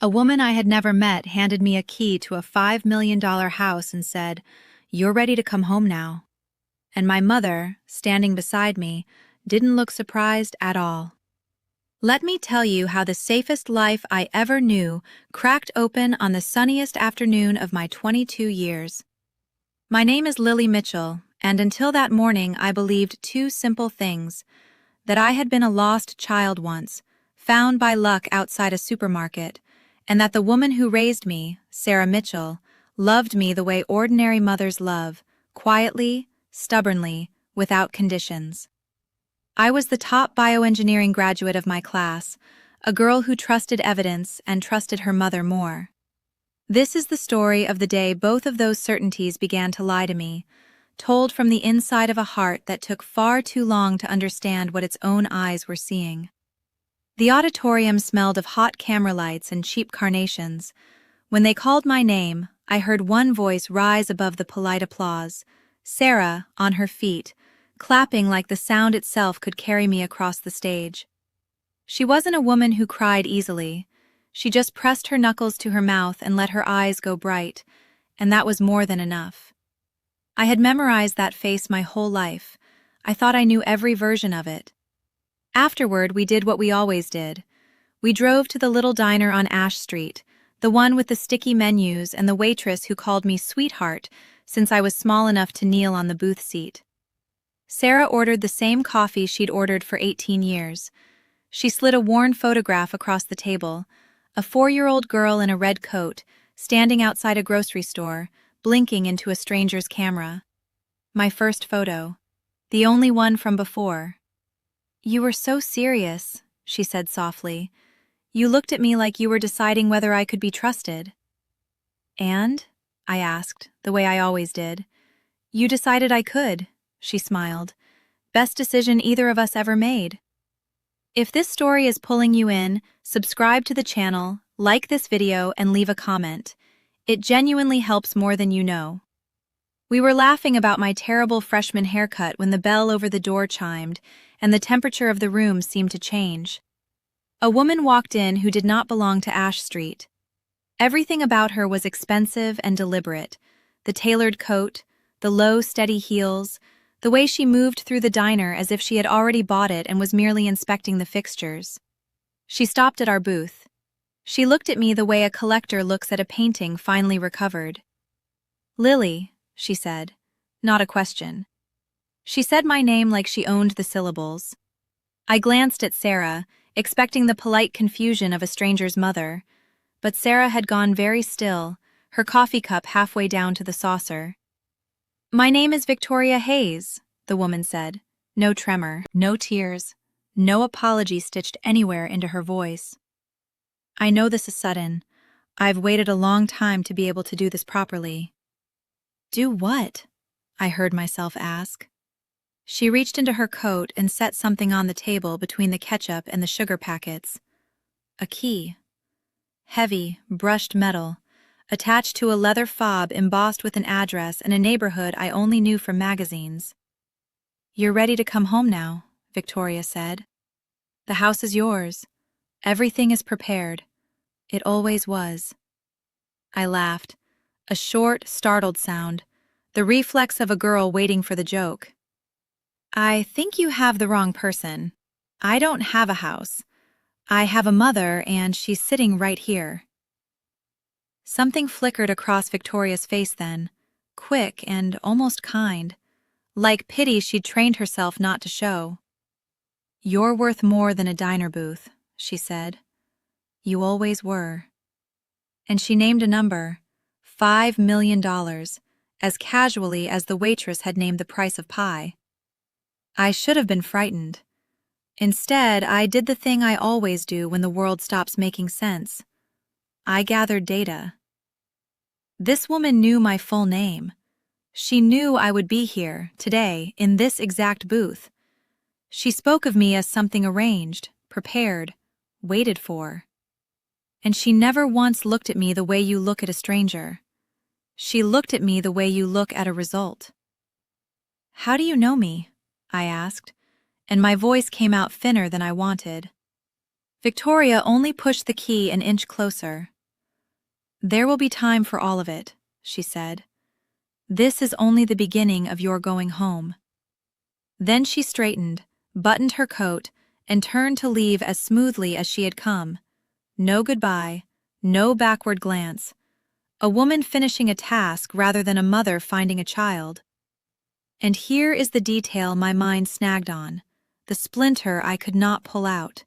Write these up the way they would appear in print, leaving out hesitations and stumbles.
A woman I had never met handed me a key to a $5 million house and said, "You're ready to come home now." And my mother, standing beside me, didn't look surprised at all. Let me tell you how the safest life I ever knew cracked open on the sunniest afternoon of my 22 years. My name is Lily Mitchell, and until that morning I believed two simple things: that I had been a lost child once, found by luck outside a supermarket, and that the woman who raised me, Sarah Mitchell, loved me the way ordinary mothers love, quietly, stubbornly, without conditions. I was the top bioengineering graduate of my class, a girl who trusted evidence and trusted her mother more. This is the story of the day both of those certainties began to lie to me, told from the inside of a heart that took far too long to understand what its own eyes were seeing. The auditorium smelled of hot camera lights and cheap carnations. When they called my name, I heard one voice rise above the polite applause: Sarah, on her feet, clapping like the sound itself could carry me across the stage. She wasn't a woman who cried easily. She just pressed her knuckles to her mouth and let her eyes go bright, and that was more than enough. I had memorized that face my whole life. I thought I knew every version of it. Afterward, we did what we always did. We drove to the little diner on Ash Street, the one with the sticky menus and the waitress who called me sweetheart since I was small enough to kneel on the booth seat. Sarah ordered the same coffee she'd ordered for 18 years. She slid a worn photograph across the table, a 4-year-old girl in a red coat, standing outside a grocery store, blinking into a stranger's camera. My first photo. The only one from before. "You were so serious," she said softly. "You looked at me like you were deciding whether I could be trusted." "And?" I asked, the way I always did. "You decided I could," she smiled. "Best decision either of us ever made." If this story is pulling you in, subscribe to the channel, like this video, and leave a comment. It genuinely helps more than you know. We were laughing about my terrible freshman haircut when the bell over the door chimed, and the temperature of the room seemed to change. A woman walked in who did not belong to Ash Street. Everything about her was expensive and deliberate: the tailored coat, the low, steady heels, the way she moved through the diner as if she had already bought it and was merely inspecting the fixtures. She stopped at our booth. She looked at me the way a collector looks at a painting finally recovered. "Lily," she said, not a question. She said my name like she owned the syllables. I glanced at Sarah, expecting the polite confusion of a stranger's mother, but Sarah had gone very still, her coffee cup halfway down to the saucer. "My name is Victoria Hayes," the woman said. No tremor, no tears, no apology stitched anywhere into her voice. "I know this is sudden. I've waited a long time to be able to do this properly." "Do what?" I heard myself ask. She reached into her coat and set something on the table between the ketchup and the sugar packets. A key. Heavy, brushed metal, attached to a leather fob embossed with an address and a neighborhood I only knew from magazines. "You're ready to come home now," Victoria said. "The house is yours. Everything is prepared. It always was." I laughed. A short, startled sound, the reflex of a girl waiting for the joke. "I think you have the wrong person. I don't have a house. I have a mother, and she's sitting right here." Something flickered across Victoria's face then, quick and almost kind, like pity she'd trained herself not to show. "You're worth more than a diner booth," she said. "You always were." And she named a number, $5 million, as casually as the waitress had named the price of pie. I should have been frightened. Instead, I did the thing I always do when the world stops making sense. I gathered data. This woman knew my full name. She knew I would be here, today, in this exact booth. She spoke of me as something arranged, prepared, waited for. And she never once looked at me the way you look at a stranger. She looked at me the way you look at a result. "How do you know me?" I asked, and my voice came out thinner than I wanted. Victoria only pushed the key an inch closer. "There will be time for all of it," she said. "This is only the beginning of your going home." Then she straightened, buttoned her coat, and turned to leave as smoothly as she had come. No goodbye, no backward glance. A woman finishing a task rather than a mother finding a child. And here is the detail my mind snagged on, the splinter I could not pull out.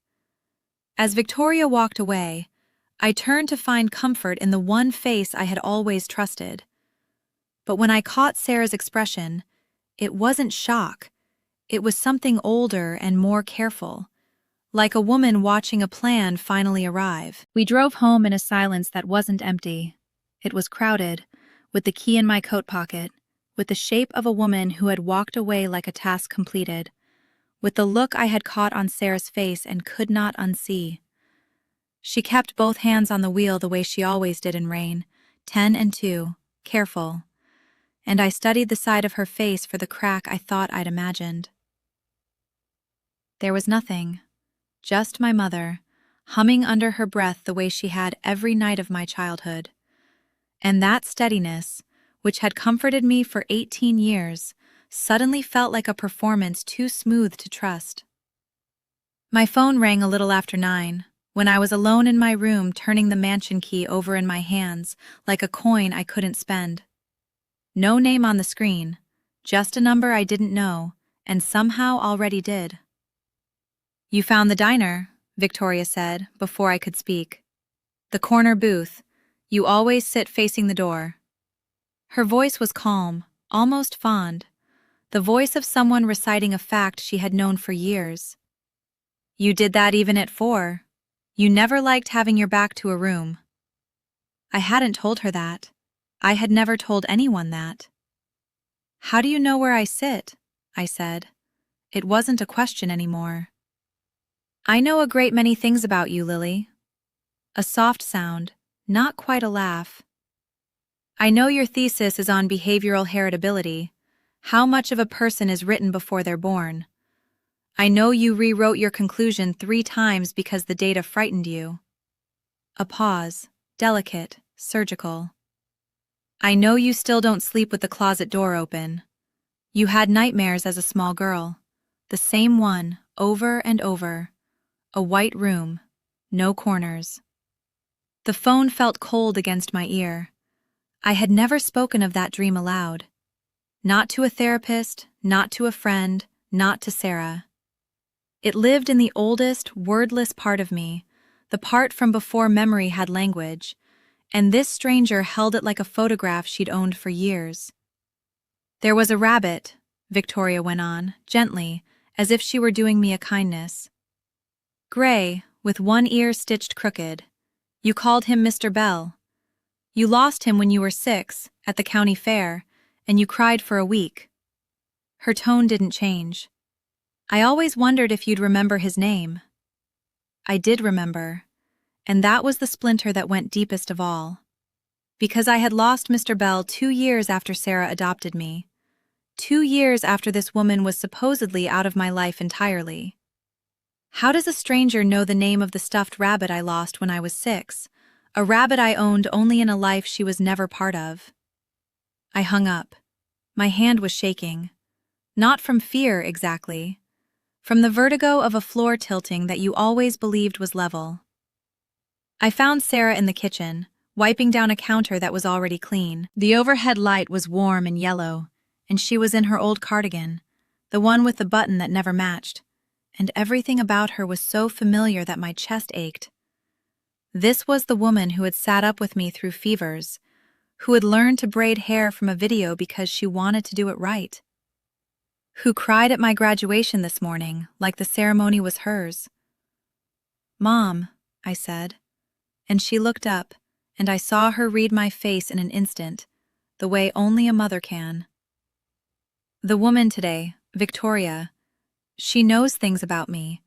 As Victoria walked away, I turned to find comfort in the one face I had always trusted. But when I caught Sarah's expression, it wasn't shock. It was something older and more careful, like a woman watching a plan finally arrive. We drove home in a silence that wasn't empty. It was crowded, with the key in my coat pocket, with the shape of a woman who had walked away like a task completed, with the look I had caught on Sarah's face and could not unsee. She kept both hands on the wheel the way she always did in rain, 10 and 2, careful. And I studied the side of her face for the crack I thought I'd imagined. There was nothing, just my mother, humming under her breath the way she had every night of my childhood. And that steadiness, which had comforted me for 18 years, suddenly felt like a performance too smooth to trust. My phone rang a little after 9, when I was alone in my room turning the mansion key over in my hands like a coin I couldn't spend. No name on the screen, just a number I didn't know, and somehow already did. "You found the diner," Victoria said, before I could speak. "The corner booth. You always sit facing the door." Her voice was calm, almost fond, the voice of someone reciting a fact she had known for years. "You did that even at 4. You never liked having your back to a room." I hadn't told her that. I had never told anyone that. "How do you know where I sit?" I said. It wasn't a question anymore. "I know a great many things about you, Lily." A soft sound, not quite a laugh. "I know your thesis is on behavioral heritability, how much of a person is written before they're born. I know you rewrote your conclusion 3 times because the data frightened you." A pause, delicate, surgical. "I know you still don't sleep with the closet door open. You had nightmares as a small girl, the same one, over and over. A white room, no corners." The phone felt cold against my ear. I had never spoken of that dream aloud. Not to a therapist, not to a friend, not to Sarah. It lived in the oldest, wordless part of me, the part from before memory had language, and this stranger held it like a photograph she'd owned for years. "There was a rabbit," Victoria went on, gently, as if she were doing me a kindness. "Gray, with one ear stitched crooked. You called him Mr. Bell. You lost him when you were 6, at the county fair, and you cried for a week." Her tone didn't change. "I always wondered if you'd remember his name." I did remember, and that was the splinter that went deepest of all. Because I had lost Mr. Bell 2 years after Sarah adopted me. 2 years after this woman was supposedly out of my life entirely. How does a stranger know the name of the stuffed rabbit I lost when I was 6, a rabbit I owned only in a life she was never part of? I hung up. My hand was shaking. Not from fear, exactly. From the vertigo of a floor tilting that you always believed was level. I found Sarah in the kitchen, wiping down a counter that was already clean. The overhead light was warm and yellow, and she was in her old cardigan, the one with the button that never matched, and everything about her was so familiar that my chest ached. This was the woman who had sat up with me through fevers, who had learned to braid hair from a video because she wanted to do it right, who cried at my graduation this morning like the ceremony was hers. "Mom," I said, and she looked up, and I saw her read my face in an instant, the way only a mother can. "The woman today, Victoria, she knows things about me,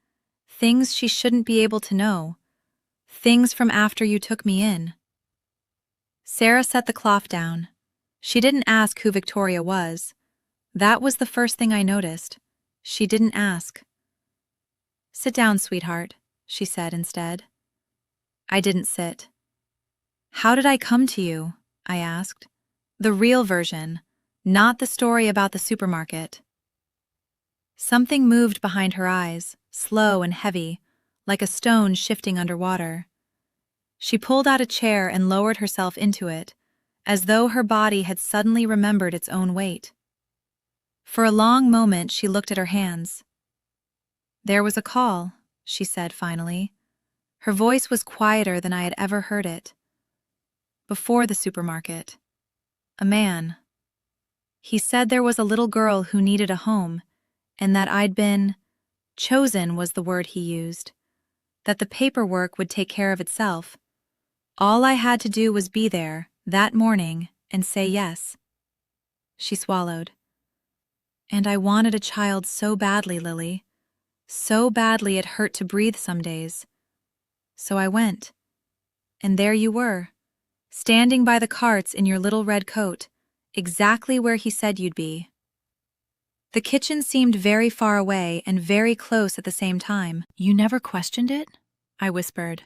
things she shouldn't be able to know, things from after you took me in." Sarah set the cloth down. She didn't ask who Victoria was. That was the first thing I noticed. She didn't ask. "Sit down, sweetheart," she said instead. I didn't sit. How did I come to you? I asked. The real version, not the story about the supermarket. Something moved behind her eyes, slow and heavy, like a stone shifting underwater. She pulled out a chair and lowered herself into it, as though her body had suddenly remembered its own weight. For a long moment she looked at her hands. There was a call, she said finally. Her voice was quieter than I had ever heard it. Before the supermarket. A man. He said there was a little girl who needed a home, and that I'd been chosen was the word he used, that the paperwork would take care of itself. All I had to do was be there, that morning, and say yes. She swallowed. And I wanted a child so badly, Lily. So badly it hurt to breathe some days. So I went. And there you were, standing by the carts in your little red coat, exactly where he said you'd be. The kitchen seemed very far away and very close at the same time. You never questioned it? I whispered.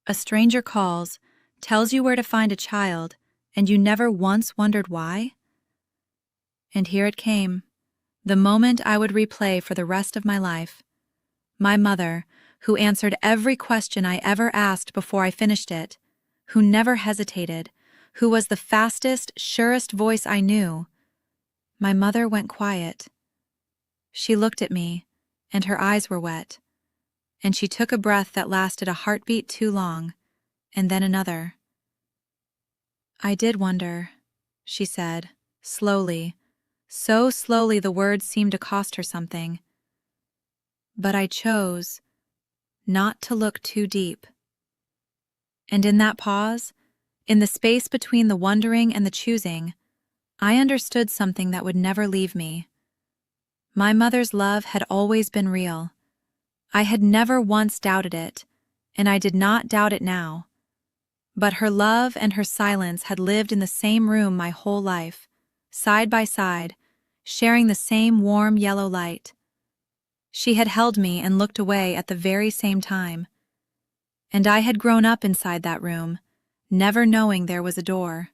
A stranger calls, tells you where to find a child, and you never once wondered why? And here it came, the moment I would replay for the rest of my life. My mother, who answered every question I ever asked before I finished it, who never hesitated, who was the fastest, surest voice I knew. My mother went quiet. She looked at me, and her eyes were wet, and she took a breath that lasted a heartbeat too long, and then another. I did wonder, she said, slowly, so slowly the words seemed to cost her something. But I chose not to look too deep. And in that pause, in the space between the wondering and the choosing, I understood something that would never leave me. My mother's love had always been real. I had never once doubted it, and I did not doubt it now. But her love and her silence had lived in the same room my whole life, side by side, sharing the same warm yellow light. She had held me and looked away at the very same time. And I had grown up inside that room, never knowing there was a door.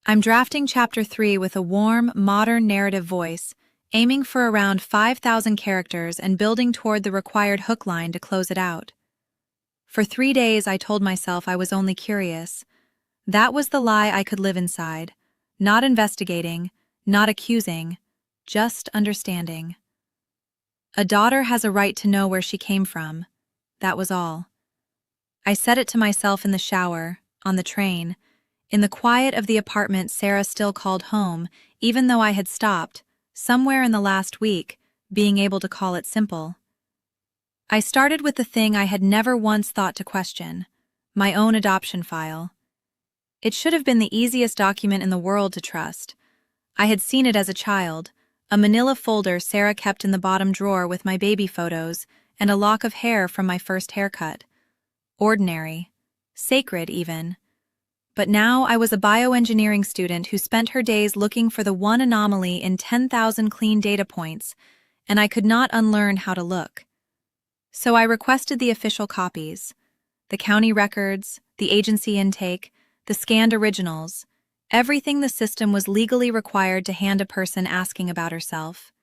I'm drafting Chapter 3 with a warm, modern narrative voice, aiming for around 5,000 characters and building toward the required hook line to close it out. For 3 days I told myself I was only curious. That was the lie I could live inside, not investigating, not accusing, just understanding. A daughter has a right to know where she came from. That was all. I said it to myself in the shower, on the train, in the quiet of the apartment Sarah still called home, even though I had stopped, somewhere in the last week, being able to call it simple. I started with the thing I had never once thought to question, my own adoption file. It should have been the easiest document in the world to trust. I had seen it as a child, a manila folder Sarah kept in the bottom drawer with my baby photos and a lock of hair from my first haircut. Ordinary, sacred even. But now I was a bioengineering student who spent her days looking for the one anomaly in 10,000 clean data points, and I could not unlearn how to look. So I requested the official copies, the county records, the agency intake, the scanned originals, everything the system was legally required to hand a person asking about herself.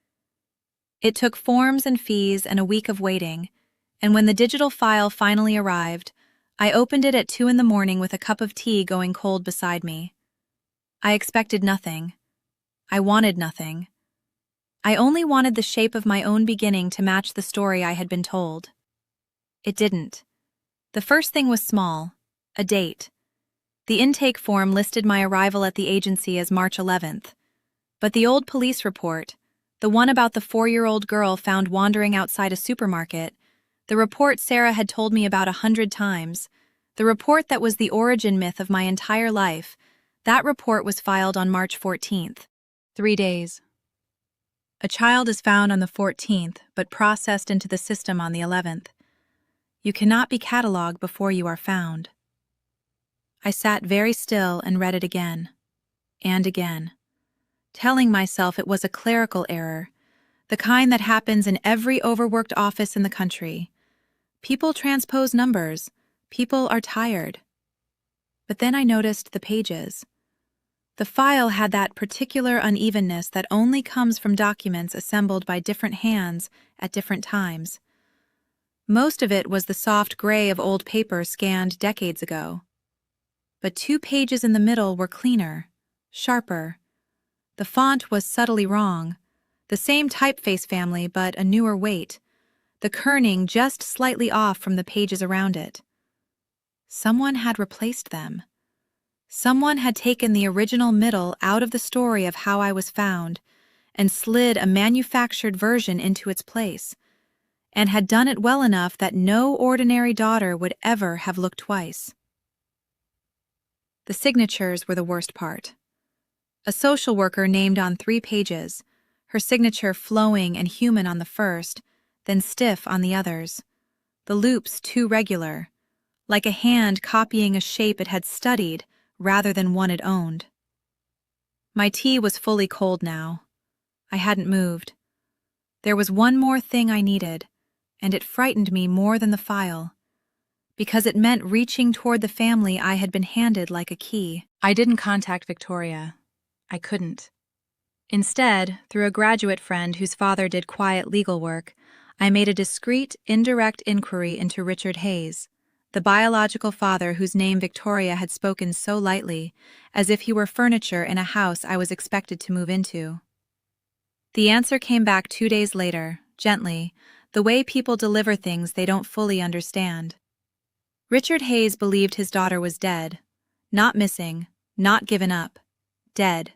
It took forms and fees and a week of waiting, and when the digital file finally arrived, I opened it at 2 a.m. with a cup of tea going cold beside me. I expected nothing. I wanted nothing. I only wanted the shape of my own beginning to match the story I had been told. It didn't. The first thing was small, a date. The intake form listed my arrival at the agency as March 11th, but the old police report, the one about the 4-year-old girl found wandering outside a supermarket, the report Sarah had told me about 100 times, the report that was the origin myth of my entire life, that report was filed on March 14th. 3 days. A child is found on the 14th, but processed into the system on the 11th. You cannot be catalogued before you are found. I sat very still and read it again, and again, telling myself it was a clerical error, the kind that happens in every overworked office in the country. People transpose numbers. People are tired. But then I noticed the pages. The file had that particular unevenness that only comes from documents assembled by different hands at different times. Most of it was the soft gray of old paper scanned decades ago. But 2 pages in the middle were cleaner, sharper. The font was subtly wrong, the same typeface family but a newer weight, the kerning just slightly off from the pages around it. Someone had replaced them. Someone had taken the original middle out of the story of how I was found and slid a manufactured version into its place, and had done it well enough that no ordinary daughter would ever have looked twice. The signatures were the worst part. A social worker named on 3 pages, her signature flowing and human on the first, then stiff on the others. The loops too regular, like a hand copying a shape it had studied rather than one it owned. My tea was fully cold now. I hadn't moved. There was one more thing I needed, and it frightened me more than the file, because it meant reaching toward the family I had been handed like a key. I didn't contact Victoria. I couldn't. Instead, through a graduate friend whose father did quiet legal work, I made a discreet, indirect inquiry into Richard Hayes, the biological father whose name Victoria had spoken so lightly, as if he were furniture in a house I was expected to move into. The answer came back 2 days later, gently, the way people deliver things they don't fully understand. Richard Hayes believed his daughter was dead. Not missing, not given up. Dead.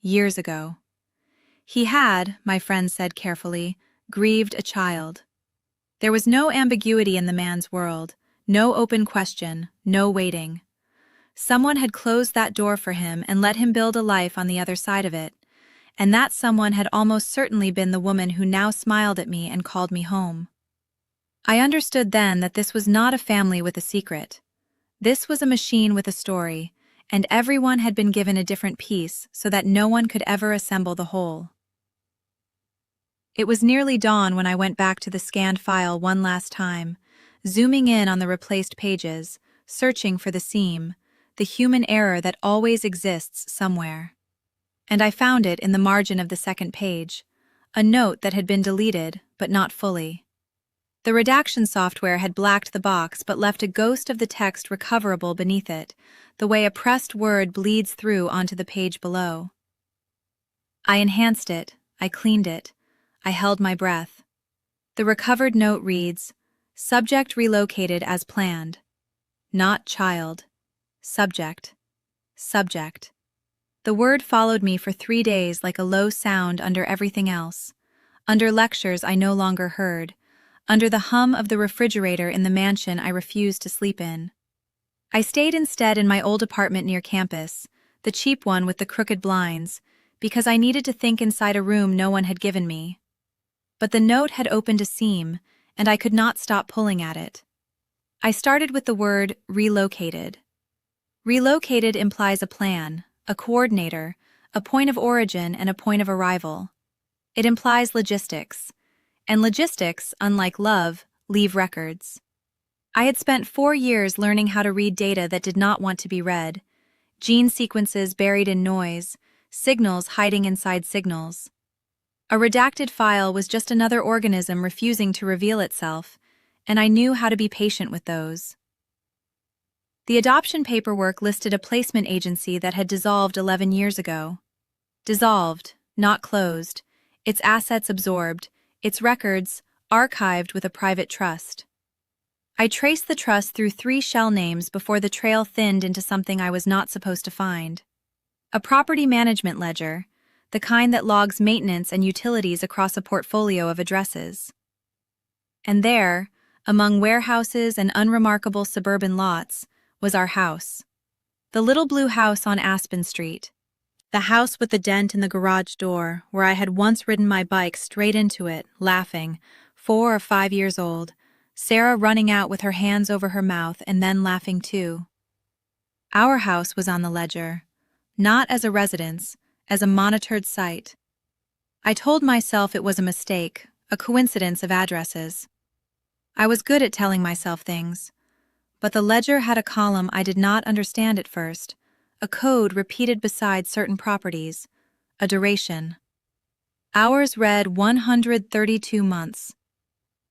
Years ago. He had, my friend said carefully, grieved a child. There was no ambiguity in the man's world, no open question, no waiting. Someone had closed that door for him and let him build a life on the other side of it, and that someone had almost certainly been the woman who now smiled at me and called me home. I understood then that this was not a family with a secret. This was a machine with a story, and everyone had been given a different piece so that no one could ever assemble the whole. It was nearly dawn when I went back to the scanned file one last time, zooming in on the replaced pages, searching for the seam, the human error that always exists somewhere. And I found it in the margin of the second page, a note that had been deleted, but not fully. The redaction software had blacked the box but left a ghost of the text recoverable beneath it, the way a pressed word bleeds through onto the page below. I enhanced it, I cleaned it, I held my breath. The recovered note reads, "Subject relocated as planned. Not child. Subject. Subject." The word followed me for 3 days like a low sound under everything else, under lectures I no longer heard, under the hum of the refrigerator in the mansion I refused to sleep in. I stayed instead in my old apartment near campus, the cheap one with the crooked blinds, because I needed to think inside a room no one had given me. But the note had opened a seam, and I could not stop pulling at it. I started with the word relocated. Relocated implies a plan, a coordinator, a point of origin and a point of arrival. It implies logistics. And logistics, unlike love, leave records. I had spent 4 years learning how to read data that did not want to be read, gene sequences buried in noise, signals hiding inside signals. A redacted file was just another organism refusing to reveal itself, and I knew how to be patient with those. The adoption paperwork listed a placement agency that had dissolved 11 years ago. Dissolved, not closed, its assets absorbed, its records archived with a private trust. I traced the trust through 3 shell names before the trail thinned into something I was not supposed to find. A property management ledger, the kind that logs maintenance and utilities across a portfolio of addresses. And there, among warehouses and unremarkable suburban lots, was our house. The little blue house on Aspen Street. The house with the dent in the garage door, where I had once ridden my bike straight into it, laughing, 4 or 5 years old, Sarah running out with her hands over her mouth and then laughing too. Our house was on the ledger, not as a residence, as a monitored site. I told myself it was a mistake, a coincidence of addresses. I was good at telling myself things, but the ledger had a column I did not understand at first, a code repeated beside certain properties, a duration. Hours read 132 months.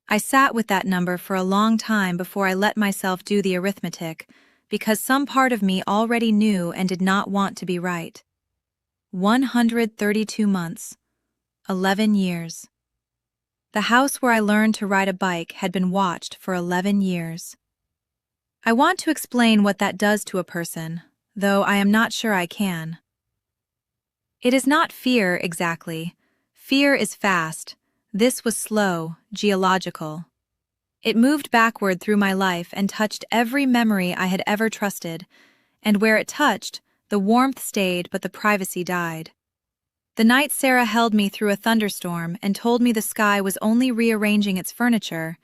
I sat with that number for a long time before I let myself do the arithmetic, because some part of me already knew and did not want to be right. 132 months. 11 years. The house where I learned to ride a bike had been watched for 11 years. I want to explain what that does to a person, though I am not sure I can. It is not fear exactly. Fear is fast. This was slow, geological. It moved backward through my life and touched every memory I had ever trusted, and where it touched, the warmth stayed but the privacy died. The night Sarah held me through a thunderstorm and told me the sky was only rearranging its furniture,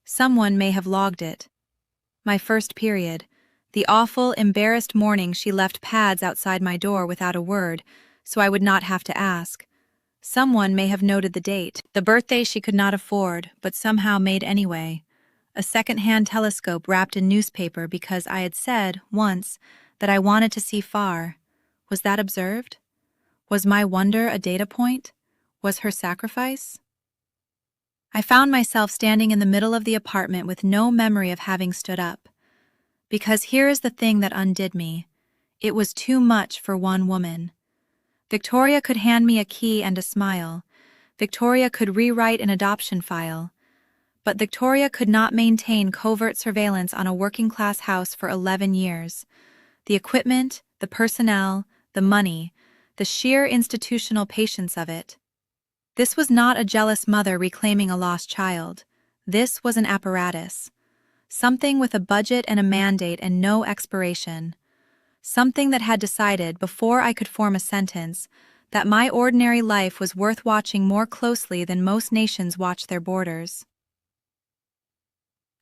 someone may have logged it. My first period, the awful, embarrassed morning she left pads outside my door without a word, so I would not have to ask. Someone may have noted the date, the birthday she could not afford, but somehow made anyway. A second-hand telescope wrapped in newspaper because I had said, once, that I wanted to see far. Was that observed? Was my wonder a data point? Was her sacrifice? I found myself standing in the middle of the apartment with no memory of having stood up. Because here is the thing that undid me. It was too much for one woman. Victoria could hand me a key and a smile. Victoria could rewrite an adoption file. But Victoria could not maintain covert surveillance on a working-class house for 11 years. The equipment, the personnel, the money, the sheer institutional patience of it. This was not a jealous mother reclaiming a lost child. This was an apparatus. Something with a budget and a mandate and no expiration. Something that had decided, before I could form a sentence, that my ordinary life was worth watching more closely than most nations watch their borders.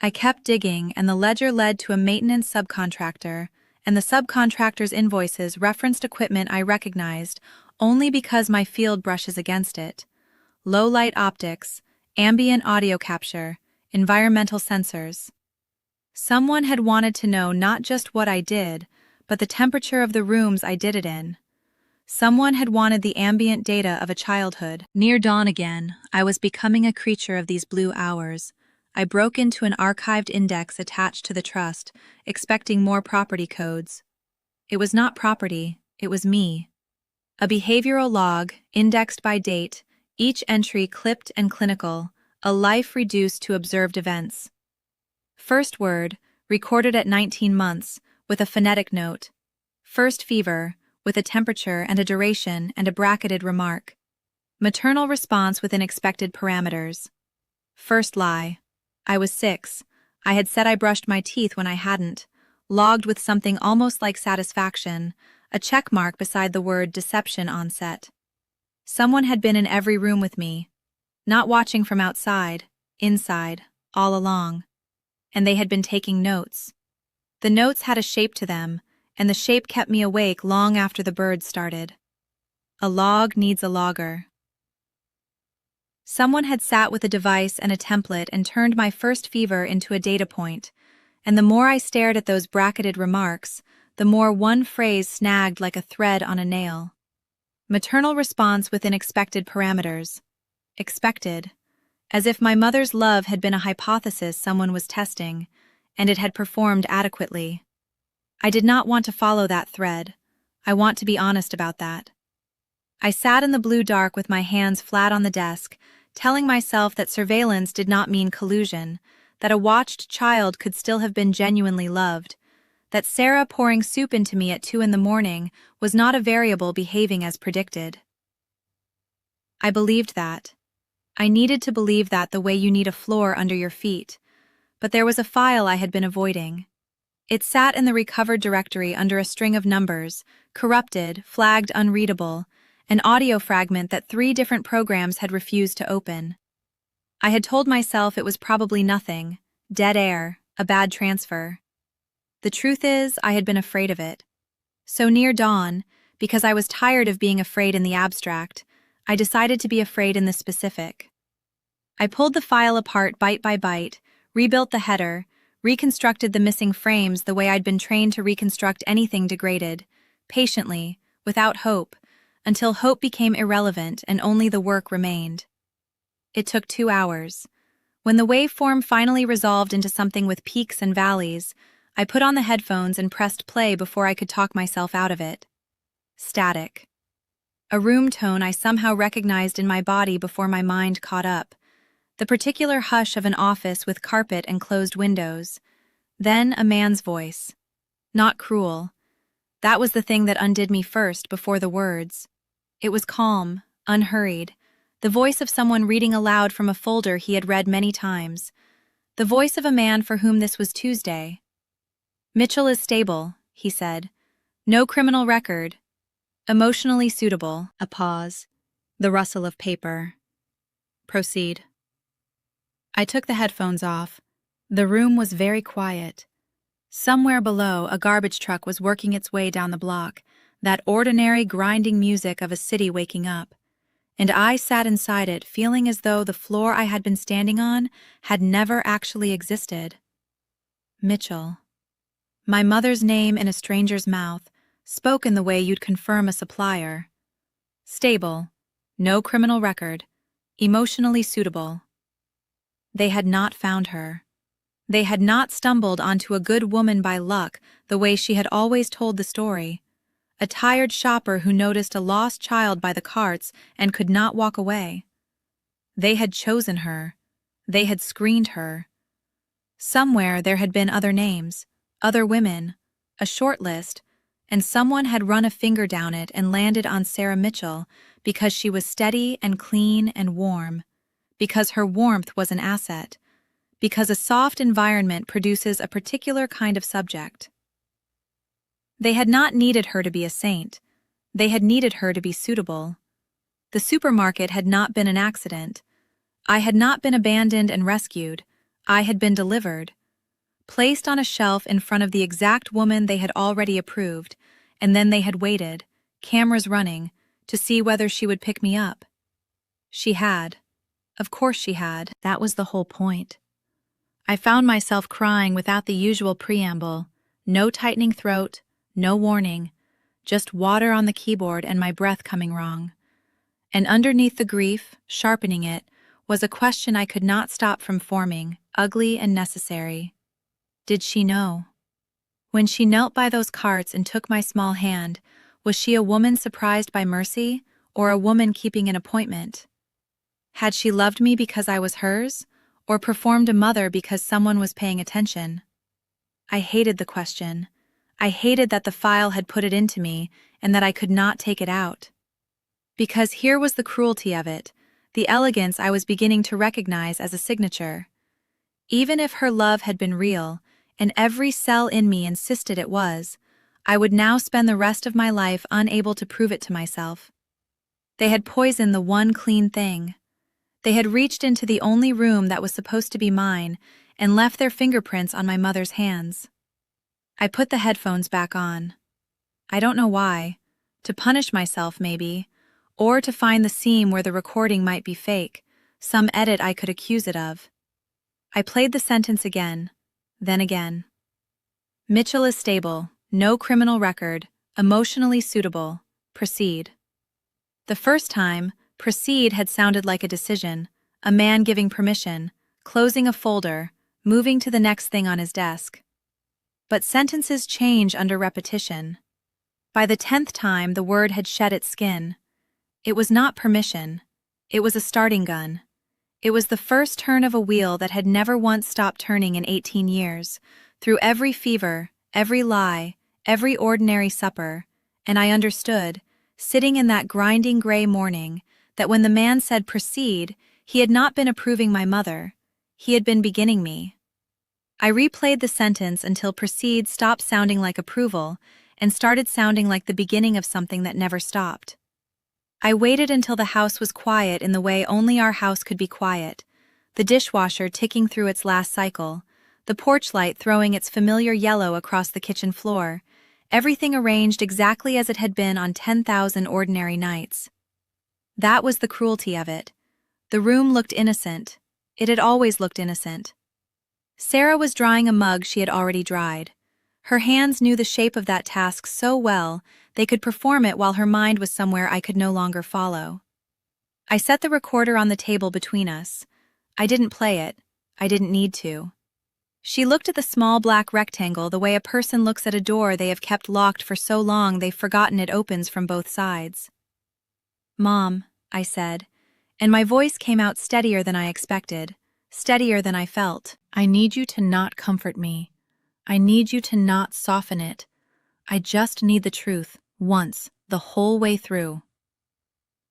I kept digging, and the ledger led to a maintenance subcontractor, and the subcontractor's invoices referenced equipment I recognized only because my field brushes against it. Low-light optics, ambient audio capture, environmental sensors. Someone had wanted to know not just what I did, but the temperature of the rooms I did it in. Someone had wanted the ambient data of a childhood. Near dawn again, I was becoming a creature of these blue hours. I broke into an archived index attached to the trust, expecting more property codes. It was not property, it was me. A behavioral log, indexed by date, each entry clipped and clinical, a life reduced to observed events. First word, recorded at 19 months, with a phonetic note. First fever, with a temperature and a duration and a bracketed remark. Maternal response within expected parameters. First lie. I was 6. I had said I brushed my teeth when I hadn't, logged with something almost like satisfaction, a check mark beside the word deception on set. Someone had been in every room with me, not watching from outside, inside, all along. And they had been taking notes. The notes had a shape to them, and the shape kept me awake long after the birds started. A log needs a logger. Someone had sat with a device and a template and turned my first fever into a data point, and the more I stared at those bracketed remarks, the more one phrase snagged like a thread on a nail. Maternal response within expected parameters. Expected. As if my mother's love had been a hypothesis someone was testing, and it had performed adequately. I did not want to follow that thread. I want to be honest about that. I sat in the blue dark with my hands flat on the desk, telling myself that surveillance did not mean collusion, that a watched child could still have been genuinely loved, that Sarah pouring soup into me at 2 a.m. was not a variable behaving as predicted. I believed that. I needed to believe that the way you need a floor under your feet, but there was a file I had been avoiding. It sat in the recovered directory under a string of numbers, corrupted, flagged unreadable, an audio fragment that 3 different programs had refused to open. I had told myself it was probably nothing, dead air, a bad transfer. The truth is, I had been afraid of it. So near dawn, because I was tired of being afraid in the abstract, I decided to be afraid in the specific. I pulled the file apart bite by bite, rebuilt the header, reconstructed the missing frames the way I'd been trained to reconstruct anything degraded, patiently, without hope, until hope became irrelevant and only the work remained. It took 2 hours. When the waveform finally resolved into something with peaks and valleys, I put on the headphones and pressed play before I could talk myself out of it. Static. A room tone I somehow recognized in my body before my mind caught up. The particular hush of an office with carpet and closed windows. Then a man's voice. Not cruel. That was the thing that undid me first before the words. It was calm, unhurried, the voice of someone reading aloud from a folder he had read many times. The voice of a man for whom this was Tuesday. "Mitchell is stable," he said. "No criminal record. Emotionally suitable." A pause. The rustle of paper. "Proceed." I took the headphones off. The room was very quiet. Somewhere below, a garbage truck was working its way down the block, that ordinary grinding music of a city waking up. And I sat inside it feeling as though the floor I had been standing on had never actually existed. Mitchell. My mother's name in a stranger's mouth, spoken the way you'd confirm a supplier. Stable. No criminal record. Emotionally suitable. They had not found her. They had not stumbled onto a good woman by luck the way she had always told the story. A tired shopper who noticed a lost child by the carts and could not walk away. They had chosen her. They had screened her. Somewhere there had been other names, other women, a short list, and someone had run a finger down it and landed on Sarah Mitchell because she was steady and clean and warm, because her warmth was an asset, because a soft environment produces a particular kind of subject. They had not needed her to be a saint. They had needed her to be suitable. The supermarket had not been an accident. I had not been abandoned and rescued. I had been delivered. Placed on a shelf in front of the exact woman they had already approved, and then they had waited, cameras running, to see whether she would pick me up. She had. Of course she had. That was the whole point. I found myself crying without the usual preamble, no tightening throat, no warning, just water on the keyboard and my breath coming wrong. And underneath the grief, sharpening it, was a question I could not stop from forming, ugly and necessary. Did she know? When she knelt by those carts and took my small hand, was she a woman surprised by mercy, or a woman keeping an appointment? Had she loved me because I was hers, or performed a mother because someone was paying attention? I hated the question. I hated that the file had put it into me and that I could not take it out. Because here was the cruelty of it, the elegance I was beginning to recognize as a signature. Even if her love had been real, and every cell in me insisted it was, I would now spend the rest of my life unable to prove it to myself. They had poisoned the one clean thing. They had reached into the only room that was supposed to be mine and left their fingerprints on my mother's hands. I put the headphones back on. I don't know why. To punish myself, maybe, or to find the seam where the recording might be fake, some edit I could accuse it of. I played the sentence again, then again. Mitchell is stable, no criminal record, emotionally suitable, proceed. The first time, proceed had sounded like a decision, a man giving permission, closing a folder, moving to the next thing on his desk. But sentences change under repetition. By the 10th time, the word had shed its skin. It was not permission. It was a starting gun. It was the first turn of a wheel that had never once stopped turning in 18 years, through every fever, every lie, every ordinary supper, and I understood, sitting in that grinding gray morning, that when the man said proceed, he had not been approving my mother. He had been beginning me. I replayed the sentence until proceed stopped sounding like approval and started sounding like the beginning of something that never stopped. I waited until the house was quiet in the way only our house could be quiet, the dishwasher ticking through its last cycle, the porch light throwing its familiar yellow across the kitchen floor, everything arranged exactly as it had been on 10,000 ordinary nights. That was the cruelty of it. The room looked innocent. It had always looked innocent. Sarah was drying a mug she had already dried. Her hands knew the shape of that task so well they could perform it while her mind was somewhere I could no longer follow. I set the recorder on the table between us. I didn't play it. I didn't need to. She looked at the small black rectangle the way a person looks at a door they have kept locked for so long they've forgotten it opens from both sides. "Mom," I said, and my voice came out steadier than I expected, steadier than I felt. "I need you to not comfort me. I need you to not soften it. I just need the truth, once, the whole way through."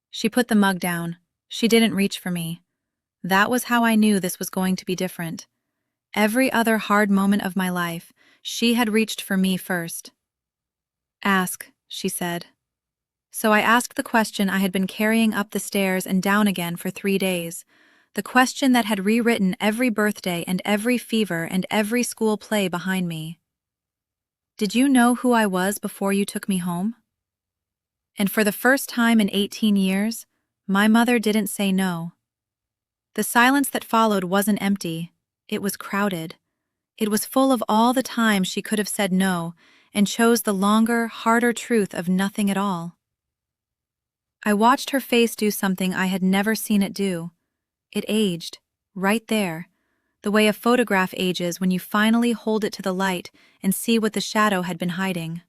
She put the mug down. She didn't reach for me. That was how I knew this was going to be different. Every other hard moment of my life, she had reached for me first. "Ask," she said. So I asked the question I had been carrying up the stairs and down again for 3 days, the question that had rewritten every birthday and every fever and every school play behind me. "Did you know who I was before you took me home?" And for the first time in 18 years, my mother didn't say no. The silence that followed wasn't empty, it was crowded. It was full of all the times she could have said no and chose the longer, harder truth of nothing at all. I watched her face do something I had never seen it do. It aged, right there, the way a photograph ages when you finally hold it to the light and see what the shadow had been hiding.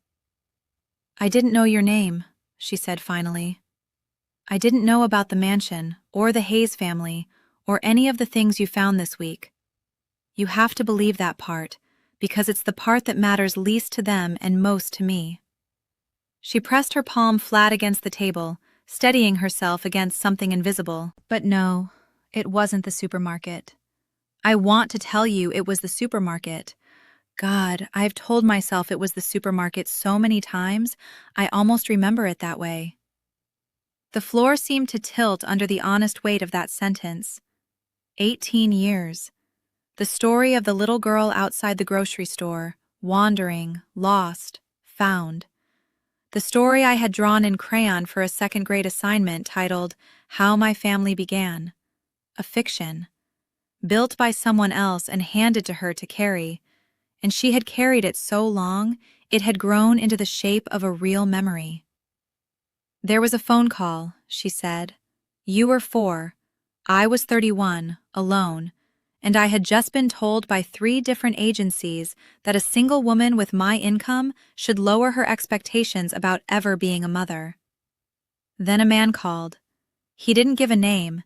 "I didn't know your name," she said finally. "I didn't know about the mansion, or the Hayes family, or any of the things you found this week. You have to believe that part, because it's the part that matters least to them and most to me." She pressed her palm flat against the table, steadying herself against something invisible. "But no, it wasn't the supermarket. I want to tell you it was the supermarket. God, I've told myself it was the supermarket so many times, I almost remember it that way." The floor seemed to tilt under the honest weight of that sentence. 18 years. The story of the little girl outside the grocery store, wandering, lost, found. The story I had drawn in crayon for a second-grade assignment titled "How My Family Began." A fiction. Built by someone else and handed to her to carry. And she had carried it so long, it had grown into the shape of a real memory. "There was a phone call," she said. "You were 4. I was 31, alone. And I had just been told by 3 different agencies that a single woman with my income should lower her expectations about ever being a mother." Then a man called. He didn't give a name.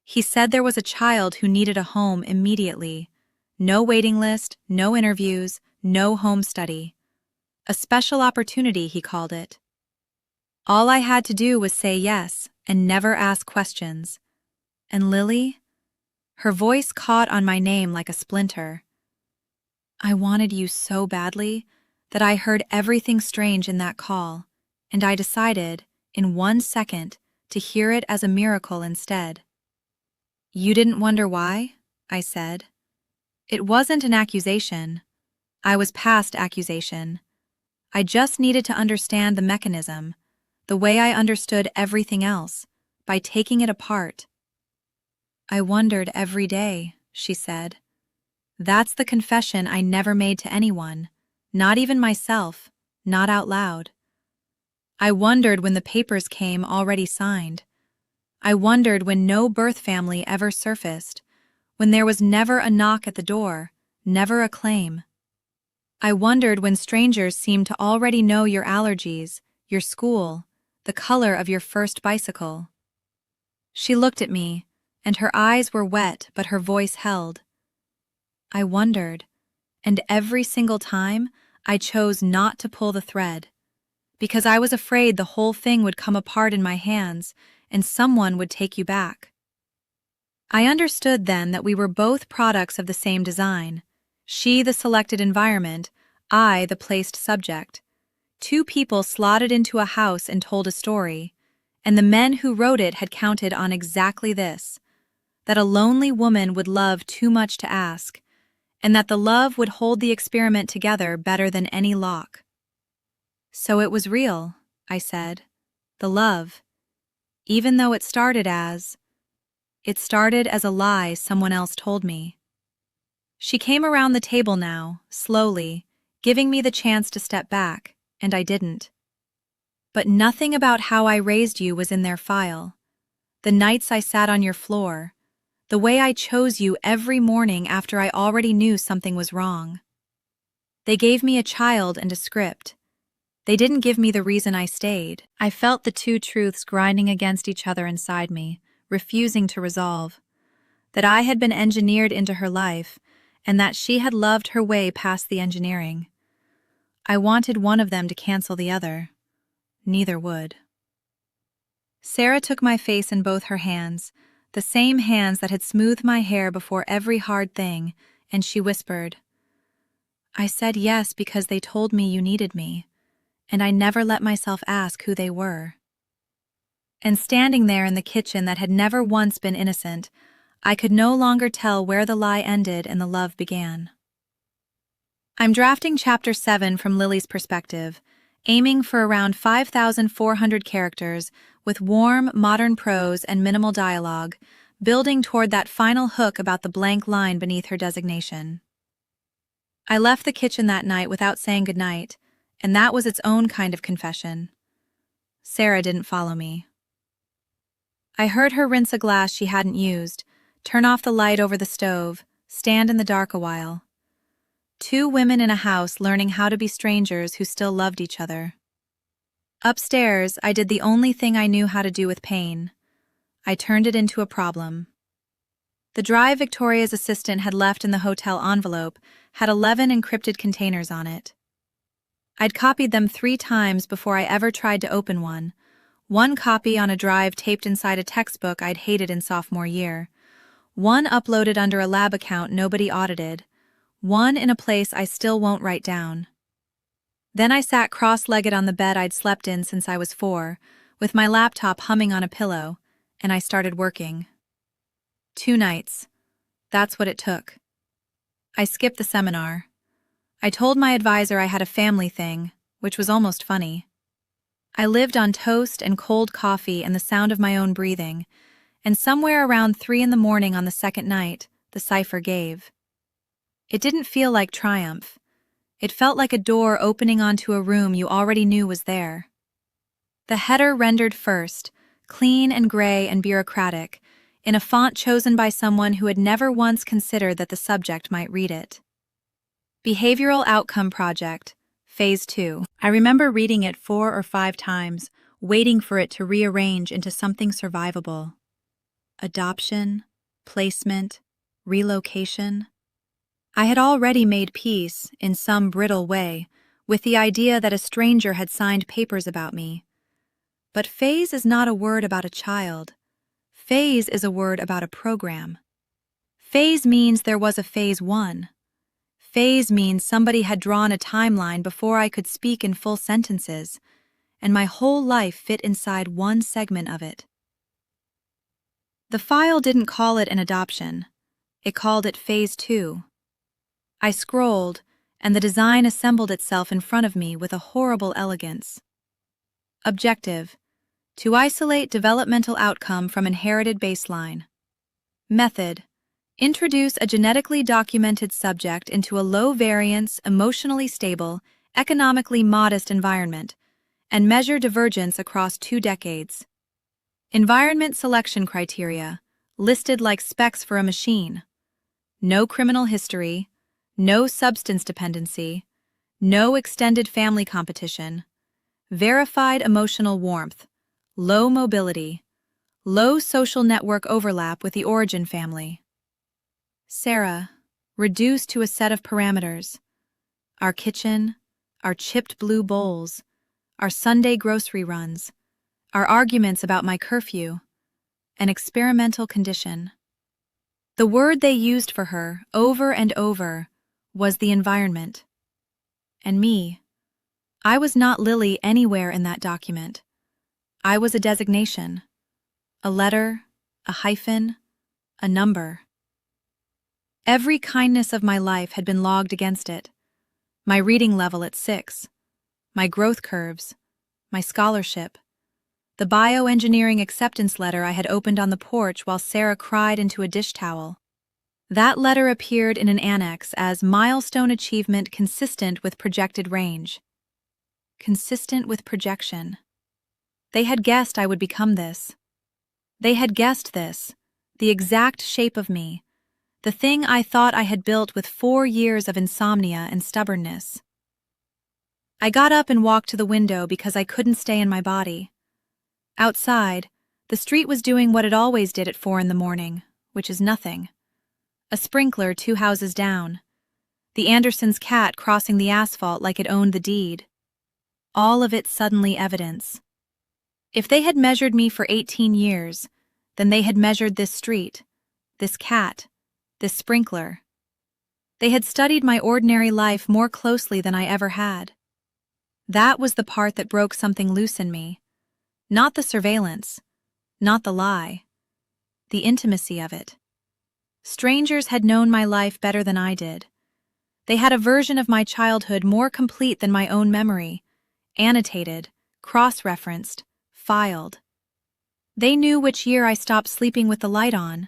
He said there was a child who needed a home immediately. No waiting list, no interviews, no home study. A special opportunity, he called it. All I had to do was say yes and never ask questions. And Lily? Her voice caught on my name like a splinter. "I wanted you so badly that I heard everything strange in that call, and I decided, in 1 second, to hear it as a miracle instead." "You didn't wonder why?" I said. It wasn't an accusation. I was past accusation. I just needed to understand the mechanism, the way I understood everything else, by taking it apart. "I wondered every day," she said. "That's the confession I never made to anyone, not even myself, not out loud. I wondered when the papers came already signed. I wondered when no birth family ever surfaced, when there was never a knock at the door, never a claim. I wondered when strangers seemed to already know your allergies, your school, the color of your first bicycle." She looked at me, and her eyes were wet but her voice held. "I wondered, and every single time I chose not to pull the thread, because I was afraid the whole thing would come apart in my hands and someone would take you back." I understood then that we were both products of the same design, she the selected environment, I the placed subject. 2 people slotted into a house and told a story, and the men who wrote it had counted on exactly this, that a lonely woman would love too much to ask, and that the love would hold the experiment together better than any lock. "So it was real," I said, "the love, even though it started as a lie someone else told me." She came around the table now, slowly, giving me the chance to step back, and I didn't. But nothing about how I raised you was in their file. The nights I sat on your floor, the way I chose you every morning after I already knew something was wrong. They gave me a child and a script. They didn't give me the reason I stayed. I felt the two truths grinding against each other inside me, refusing to resolve. That I had been engineered into her life, and that she had loved her way past the engineering. I wanted one of them to cancel the other. Neither would. Sarah took my face in both her hands, the same hands that had smoothed my hair before every hard thing, and she whispered, "I said yes because they told me you needed me, and I never let myself ask who they were." And standing there in the kitchen that had never once been innocent, I could no longer tell where the lie ended and the love began. I'm drafting Chapter 7 from Lily's perspective, aiming for around 5,400 characters with warm, modern prose and minimal dialogue, building toward that final hook about the blank line beneath her designation. I left the kitchen that night without saying goodnight, and that was its own kind of confession. Sarah didn't follow me. I heard her rinse a glass she hadn't used, turn off the light over the stove, stand in the dark a while. Two women in a house learning how to be strangers who still loved each other. Upstairs, I did the only thing I knew how to do with pain. I turned it into a problem. The drive Victoria's assistant had left in the hotel envelope had 11 encrypted containers on it. I'd copied them 3 times before I ever tried to open one. One copy on a drive taped inside a textbook I'd hated in sophomore year. One uploaded under a lab account nobody audited. One in a place I still won't write down. Then I sat cross-legged on the bed I'd slept in since I was 4, with my laptop humming on a pillow, and I started working. 2 nights. That's what it took. I skipped the seminar. I told my advisor I had a family thing, which was almost funny. I lived on toast and cold coffee and the sound of my own breathing, and somewhere around 3 in the morning on the second night, the cipher gave. It didn't feel like triumph. It felt like a door opening onto a room you already knew was there. The header rendered first, clean and gray and bureaucratic, in a font chosen by someone who had never once considered that the subject might read it. Behavioral Outcome Project, Phase 2. I remember reading it 4 or 5 times, waiting for it to rearrange into something survivable. Adoption, placement, relocation. I had already made peace, in some brittle way, with the idea that a stranger had signed papers about me. But phase is not a word about a child. Phase is a word about a program. Phase means there was a phase 1. Phase means somebody had drawn a timeline before I could speak in full sentences, and my whole life fit inside one segment of it. The file didn't call it an adoption. It called it Phase 2. I scrolled, and the design assembled itself in front of me with a horrible elegance. Objective: to isolate developmental outcome from inherited baseline. Method: introduce a genetically documented subject into a low-variance, emotionally stable, economically modest environment, and measure divergence across 2 decades. Environment selection criteria, listed like specs for a machine. No criminal history, no substance dependency, no extended family competition, verified emotional warmth, low mobility, low social network overlap with the origin family. Sarah, reduced to a set of parameters. Our kitchen, our chipped blue bowls, our Sunday grocery runs, our arguments about my curfew, an experimental condition. The word they used for her, over and over, was the environment. And me. I was not Lily anywhere in that document. I was a designation. A letter, a hyphen, a number. Every kindness of my life had been logged against it. My reading level at 6, my growth curves, my scholarship, the bioengineering acceptance letter I had opened on the porch while Sarah cried into a dish towel. That letter appeared in an annex as milestone achievement consistent with projected range. Consistent with projection. They had guessed I would become this. They had guessed this, the exact shape of me, the thing I thought I had built with 4 years of insomnia and stubbornness. I got up and walked to the window because I couldn't stay in my body. Outside, the street was doing what it always did at 4 in the morning, which is nothing. A sprinkler 2 houses down. The Andersons' cat crossing the asphalt like it owned the deed. All of it suddenly evidence. If they had measured me for 18 years, then they had measured this street, this cat, this sprinkler. They had studied my ordinary life more closely than I ever had. That was the part that broke something loose in me. Not the surveillance, not the lie, the intimacy of it. Strangers had known my life better than I did. They had a version of my childhood more complete than my own memory, annotated, cross-referenced, filed. They knew which year I stopped sleeping with the light on.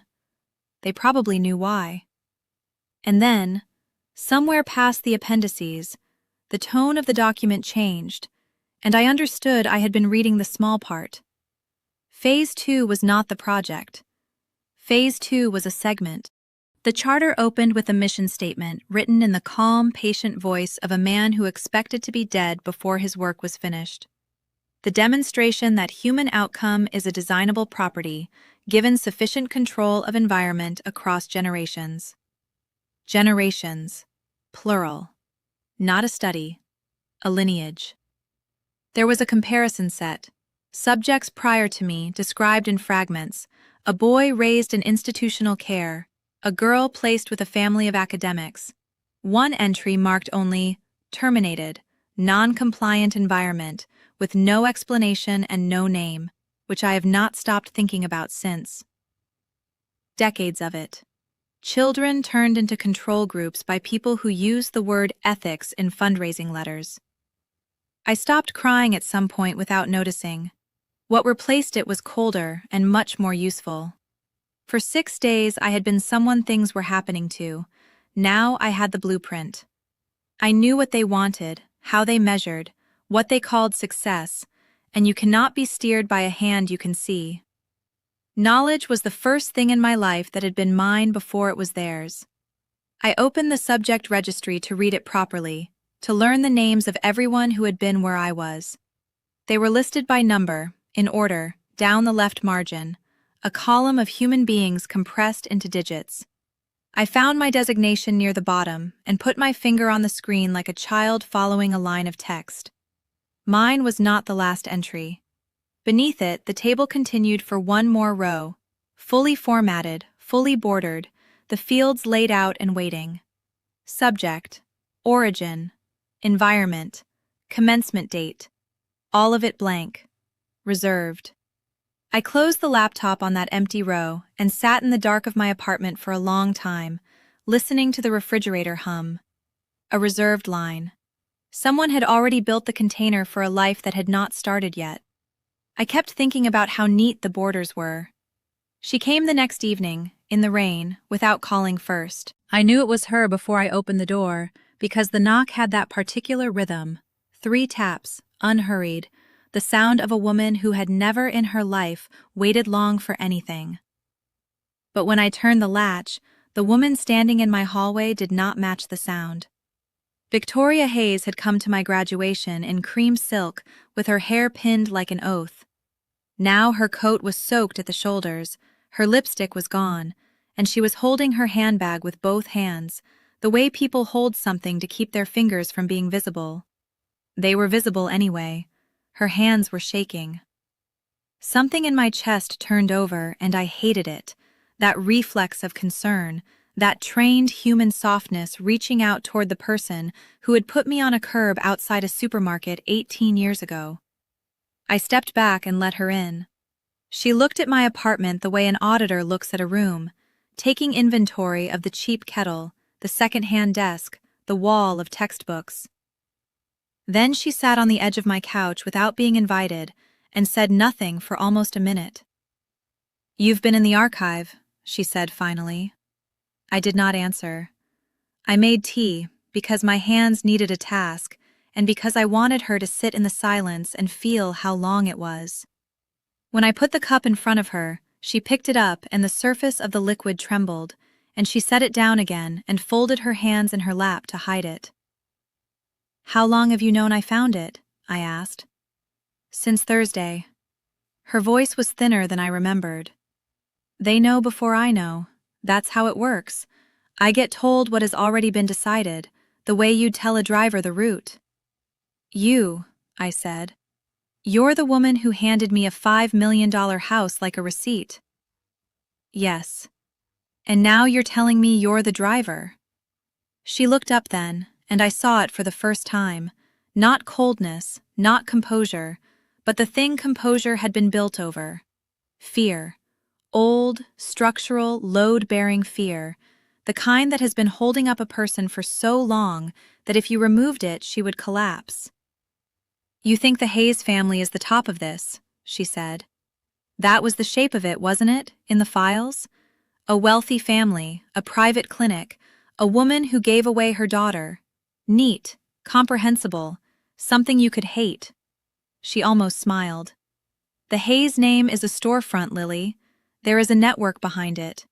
They probably knew why. And then, somewhere past the appendices, the tone of the document changed, and I understood I had been reading the small part. Phase 2 was not the project. Phase 2 was a segment. The charter opened with a mission statement written in the calm, patient voice of a man who expected to be dead before his work was finished. The demonstration that human outcome is a designable property, given sufficient control of environment across generations. Generations, plural. Not a study, a lineage. There was a comparison set. Subjects prior to me described in fragments: a boy raised in institutional care, a girl placed with a family of academics. One entry marked only terminated, non-compliant environment, with no explanation and no name, which I have not stopped thinking about since. Decades of it. Children turned into control groups by people who used the word ethics in fundraising letters. I stopped crying at some point without noticing. What replaced it was colder and much more useful. For 6 days I had been someone things were happening to. Now I had the blueprint. I knew what they wanted, how they measured, what they called success, and you cannot be steered by a hand you can see. Knowledge was the first thing in my life that had been mine before it was theirs. I opened the subject registry to read it properly, to learn the names of everyone who had been where I was. They were listed by number, in order, down the left margin, a column of human beings compressed into digits. I found my designation near the bottom and put my finger on the screen like a child following a line of text. Mine was not the last entry. Beneath it, the table continued for one more row, fully formatted, fully bordered, the fields laid out and waiting. Subject, origin, environment, commencement date, all of it blank, reserved. I closed the laptop on that empty row and sat in the dark of my apartment for a long time, listening to the refrigerator hum. A reserved line. Someone had already built the container for a life that had not started yet. I kept thinking about how neat the borders were. She came the next evening, in the rain, without calling first. I knew it was her before I opened the door, because the knock had that particular rhythm. 3 taps, unhurried, the sound of a woman who had never in her life waited long for anything. But when I turned the latch, the woman standing in my hallway did not match the sound. Victoria Hayes had come to my graduation in cream silk with her hair pinned like an oath. Now her coat was soaked at the shoulders, her lipstick was gone, and she was holding her handbag with both hands, the way people hold something to keep their fingers from being visible. They were visible anyway. Her hands were shaking. Something in my chest turned over, and I hated it, that reflex of concern, that trained human softness reaching out toward the person who had put me on a curb outside a supermarket 18 years ago. I stepped back and let her in. She looked at my apartment the way an auditor looks at a room, taking inventory of the cheap kettle, the second-hand desk, the wall of textbooks. Then she sat on the edge of my couch without being invited and said nothing for almost a minute. "You've been in the archive," she said finally. I did not answer. I made tea because my hands needed a task and because I wanted her to sit in the silence and feel how long it was. When I put the cup in front of her, she picked it up and the surface of the liquid trembled, and she set it down again and folded her hands in her lap to hide it. "How long have you known I found it?" I asked. "Since Thursday." Her voice was thinner than I remembered. "They know before I know. That's how it works. I get told what has already been decided, the way you'd tell a driver the route." "You," I said. "You're the woman who handed me a $5 million house like a receipt." "Yes. And now you're telling me you're the driver." She looked up then, and I saw it for the first time. Not coldness, not composure, but the thing composure had been built over. Fear. Old, structural, load-bearing fear. The kind that has been holding up a person for so long that if you removed it, she would collapse. "You think the Hayes family is the top of this," she said. "That was the shape of it, wasn't it, in the files? A wealthy family, a private clinic, a woman who gave away her daughter. Neat, comprehensible, something you could hate." She almost smiled. "The Hayes name is a storefront, Lily. There is a network behind it.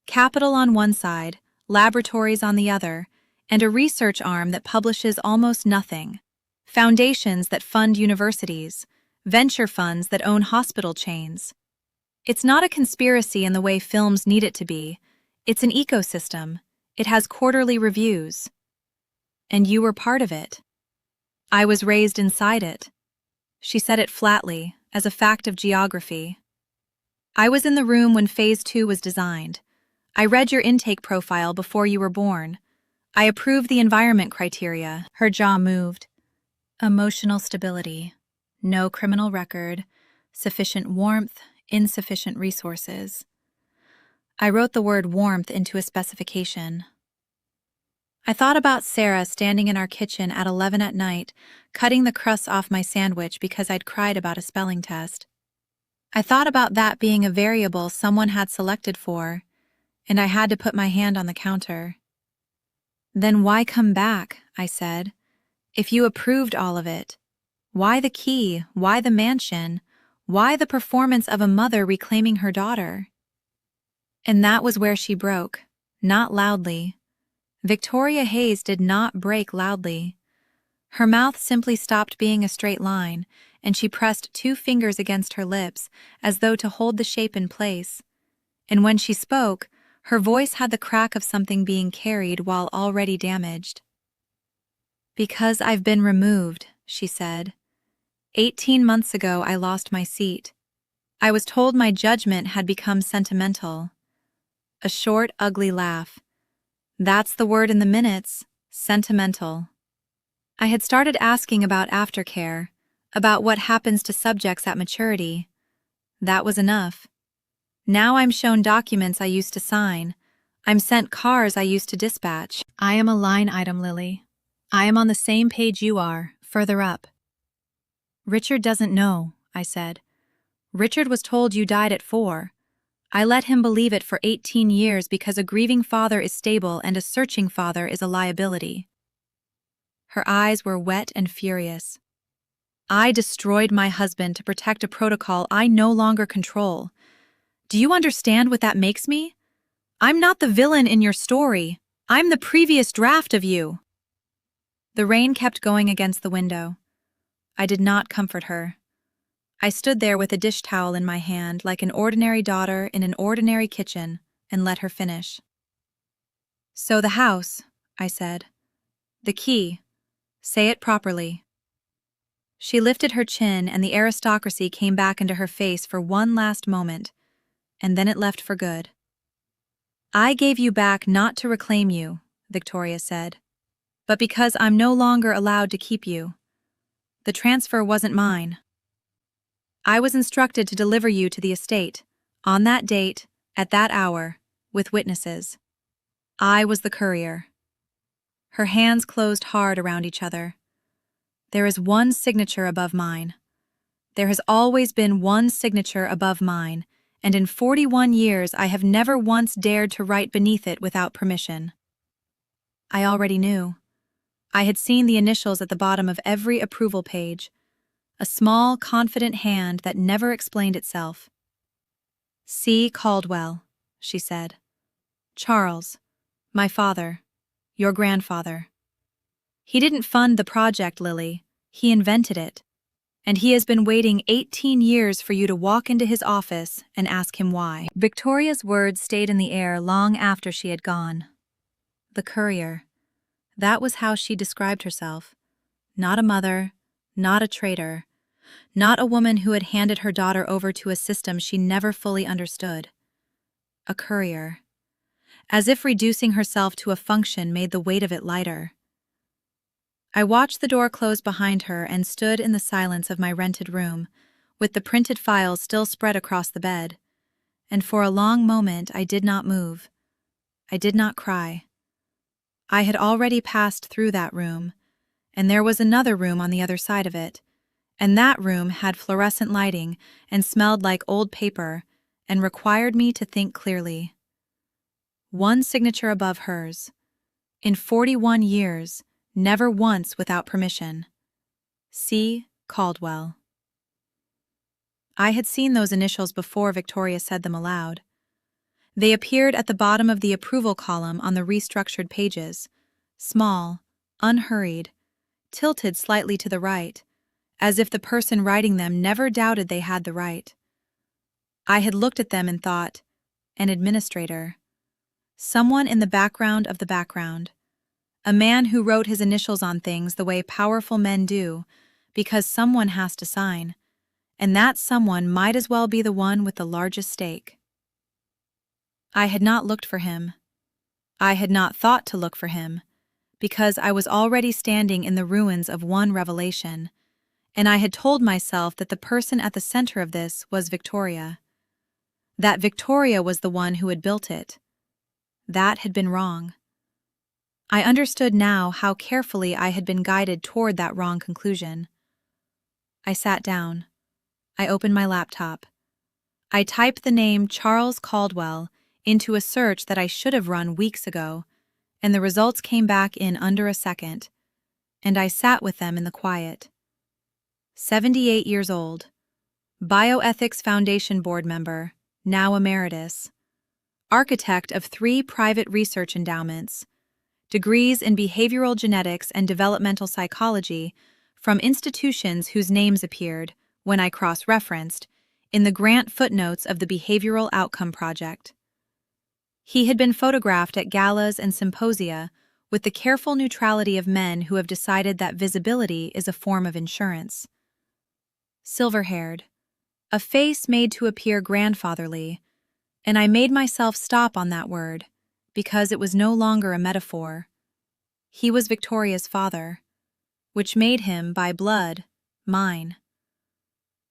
Capital on one side, laboratories on the other, and a research arm that publishes almost nothing. Foundations that fund universities, venture funds that own hospital chains. It's not a conspiracy in the way films need it to be. It's an ecosystem. It has quarterly reviews. And you were part of it." "I was raised inside it." She said it flatly, as a fact of geography. "I was in the room when Phase 2 was designed. I read your intake profile before you were born. I approved the environment criteria." Her jaw moved. "Emotional stability. No criminal record. Sufficient warmth. Insufficient resources." I wrote the word warmth into a specification. I thought about Sarah standing in our kitchen at 11 at night, cutting the crusts off my sandwich because I'd cried about a spelling test. I thought about that being a variable someone had selected for, and I had to put my hand on the counter. "Then why come back?" I said. "If you approved all of it. Why the key? Why the mansion? Why the performance of a mother reclaiming her daughter?" And that was where she broke, not loudly. Victoria Hayes did not break loudly. Her mouth simply stopped being a straight line, and she pressed 2 fingers against her lips as though to hold the shape in place. And when she spoke, her voice had the crack of something being carried while already damaged. "Because I've been removed," she said. 18 months ago I lost my seat. I was told my judgment had become sentimental." A short, ugly laugh. "That's the word in the minutes, sentimental." I had started asking about aftercare, about what happens to subjects at maturity. That was enough. Now I'm shown documents I used to sign. I'm sent cars I used to dispatch. I am a line item, Lily. I am on the same page you are, further up. "Richard doesn't know," I said. "Richard was told you died at 4. I let him believe it for 18 years because a grieving father is stable and a searching father is a liability." Her eyes were wet and furious. "I destroyed my husband to protect a protocol I no longer control. Do you understand what that makes me? I'm not the villain in your story. I'm the previous draft of you." The rain kept going against the window. I did not comfort her. I stood there with a dish towel in my hand like an ordinary daughter in an ordinary kitchen and let her finish. "So the house," I said. "The key. Say it properly." She lifted her chin and the aristocracy came back into her face for one last moment, and then it left for good. "I gave you back not to reclaim you," Victoria said, "but because I'm no longer allowed to keep you. The transfer wasn't mine. I was instructed to deliver you to the estate, on that date, at that hour, with witnesses. I was the courier." Her hands closed hard around each other. "There is one signature above mine. There has always been one signature above mine, and in 41 years I have never once dared to write beneath it without permission. I already knew. I had seen the initials at the bottom of every approval page, a small, confident hand that never explained itself. C. Caldwell, she said. Charles, my father, your grandfather. He didn't fund the project, Lily. He invented it. And he has been waiting 18 years for you to walk into his office and ask him why. Victoria's words stayed in the air long after she had gone. The courier. That was how she described herself. Not a mother, not a traitor, not a woman who had handed her daughter over to a system she never fully understood. A courier. As if reducing herself to a function made the weight of it lighter. I watched the door close behind her and stood in the silence of my rented room, with the printed files still spread across the bed. And for a long moment I did not move. I did not cry. I had already passed through that room, and there was another room on the other side of it, and that room had fluorescent lighting and smelled like old paper and required me to think clearly. One signature above hers. In 41 years, never once without permission. C. Caldwell. I had seen those initials before Victoria said them aloud. They appeared at the bottom of the approval column on the restructured pages, small, unhurried, tilted slightly to the right, as if the person writing them never doubted they had the right. I had looked at them and thought, an administrator. Someone in the background of the background. A man who wrote his initials on things the way powerful men do, because someone has to sign, and that someone might as well be the one with the largest stake. I had not looked for him. I had not thought to look for him, because I was already standing in the ruins of one revelation, and I had told myself that the person at the center of this was Victoria. That Victoria was the one who had built it. That had been wrong. I understood now how carefully I had been guided toward that wrong conclusion. I sat down. I opened my laptop. I typed the name Charles Caldwell into a search that I should have run weeks ago, and the results came back in under a second, and I sat with them in the quiet. 78 years old. Bioethics Foundation board member, now emeritus. Architect of 3 private research endowments. Degrees in behavioral genetics and developmental psychology from institutions whose names appeared, when I cross-referenced, in the grant footnotes of the Behavioral Outcome Project. He had been photographed at galas and symposia with the careful neutrality of men who have decided that visibility is a form of insurance. Silver-haired, a face made to appear grandfatherly, and I made myself stop on that word, because it was no longer a metaphor. He was Victoria's father, which made him, by blood, mine.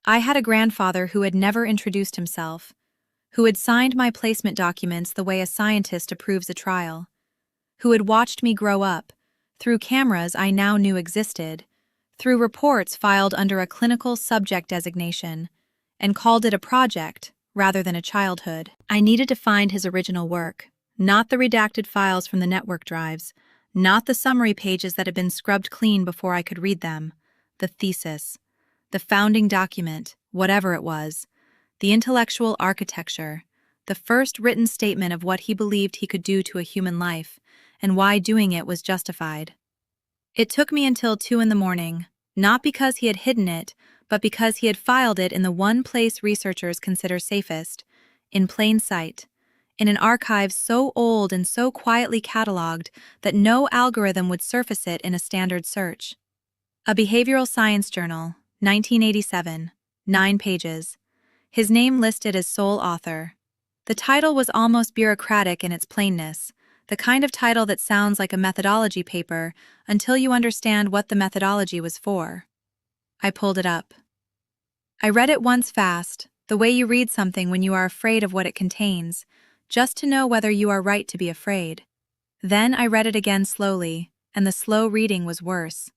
I had a grandfather who had never introduced himself, who had signed my placement documents the way a scientist approves a trial, who had watched me grow up, through cameras I now knew existed, through reports filed under a clinical subject designation, and called it a project rather than a childhood. I needed to find his original work. Not the redacted files from the network drives, not the summary pages that had been scrubbed clean before I could read them, the thesis, the founding document, whatever it was, the intellectual architecture, the first written statement of what he believed he could do to a human life, and why doing it was justified. It took me until 2 a.m, not because he had hidden it, but because he had filed it in the one place researchers consider safest, in plain sight. In an archive so old and so quietly cataloged that no algorithm would surface it in a standard search. A behavioral science journal, 1987, 9 pages. His name listed as sole author. The title was almost bureaucratic in its plainness, the kind of title that sounds like a methodology paper until you understand what the methodology was for. I pulled it up. I read it once fast, the way you read something when you are afraid of what it contains, just to know whether you are right to be afraid. Then I read it again slowly, and the slow reading was worse.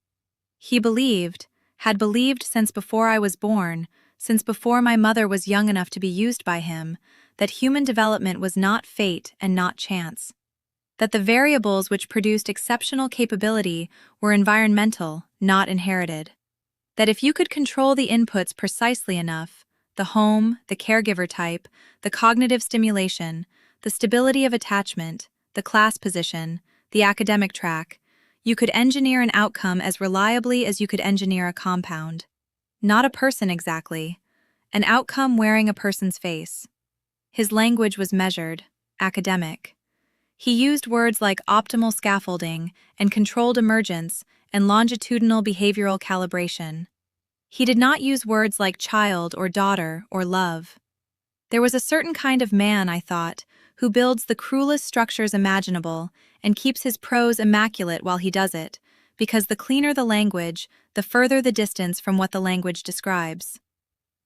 He believed, had believed since before I was born, since before my mother was young enough to be used by him, that human development was not fate and not chance. That the variables which produced exceptional capability were environmental, not inherited. That if you could control the inputs precisely enough, the home, the caregiver type, the cognitive stimulation, the stability of attachment, the class position, the academic track, you could engineer an outcome as reliably as you could engineer a compound. Not a person exactly. An outcome wearing a person's face. His language was measured, academic. He used words like optimal scaffolding and controlled emergence and longitudinal behavioral calibration. He did not use words like child or daughter or love. There was a certain kind of man, I thought, who builds the cruelest structures imaginable and keeps his prose immaculate while he does it, because the cleaner the language, the further the distance from what the language describes.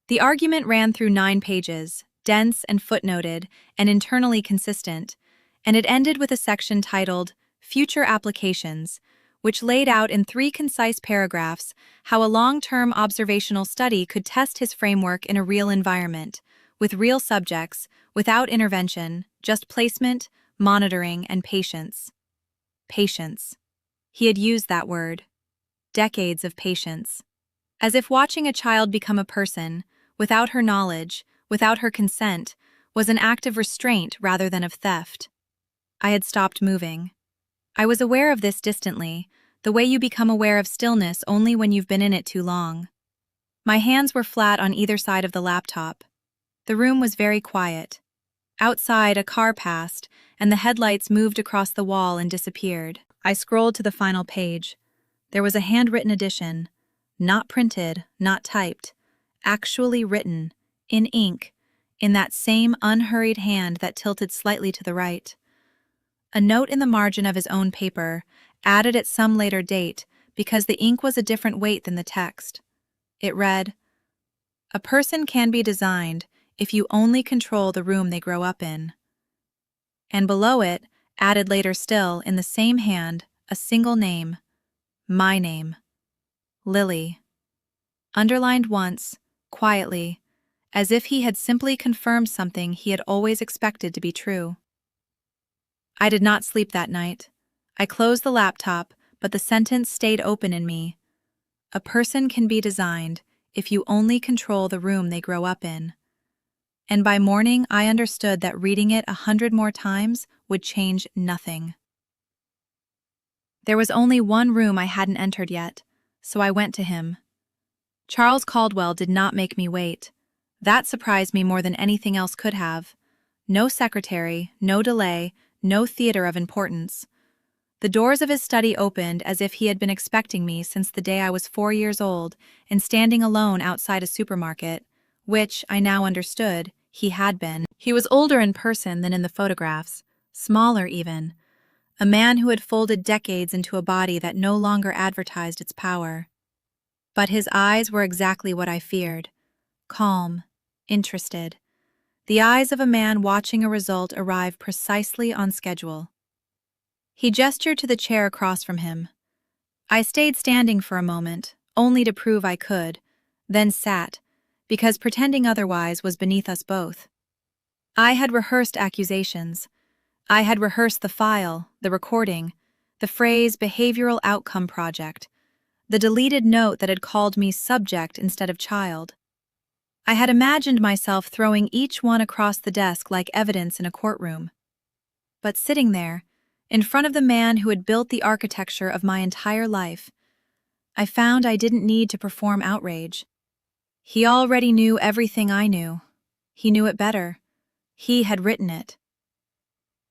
The argument ran through 9 pages, dense and footnoted and internally consistent, and it ended with a section titled Future Applications, which laid out in 3 concise paragraphs how a long-term observational study could test his framework in a real environment, with real subjects, without intervention, just placement, monitoring, and patience. Patience. He had used that word. Decades of patience. As if watching a child become a person, without her knowledge, without her consent, was an act of restraint rather than of theft. I had stopped moving. I was aware of this distantly, the way you become aware of stillness only when you've been in it too long. My hands were flat on either side of the laptop. The room was very quiet. Outside, a car passed, and the headlights moved across the wall and disappeared. I scrolled to the final page. There was a handwritten edition, not printed, not typed, actually written, in ink, in that same unhurried hand that tilted slightly to the right. A note in the margin of his own paper, added at some later date because the ink was a different weight than the text. It read, "A person can be designed if you only control the room they grow up in." And below it, added later still, in the same hand, a single name. My name. Lily. Underlined once, quietly, as if he had simply confirmed something he had always expected to be true. I did not sleep that night. I closed the laptop, but the sentence stayed open in me. A person can be designed if you only control the room they grow up in. And by morning, I understood that reading it 100 more times would change nothing. There was only one room I hadn't entered yet, so I went to him. Charles Caldwell did not make me wait. That surprised me more than anything else could have. No secretary, no delay, no theater of importance. The doors of his study opened as if he had been expecting me since the day I was 4 years old and standing alone outside a supermarket, which, I now understood, he had been. He was older in person than in the photographs, smaller even, a man who had folded decades into a body that no longer advertised its power. But his eyes were exactly what I feared, calm, interested. The eyes of a man watching a result arrive precisely on schedule. He gestured to the chair across from him. I stayed standing for a moment, only to prove I could, then sat, because pretending otherwise was beneath us both. I had rehearsed accusations. I had rehearsed the file, the recording, the phrase behavioral outcome project, the deleted note that had called me subject instead of child. I had imagined myself throwing each one across the desk like evidence in a courtroom. But sitting there, in front of the man who had built the architecture of my entire life, I found I didn't need to perform outrage. He already knew everything I knew. He knew it better. He had written it.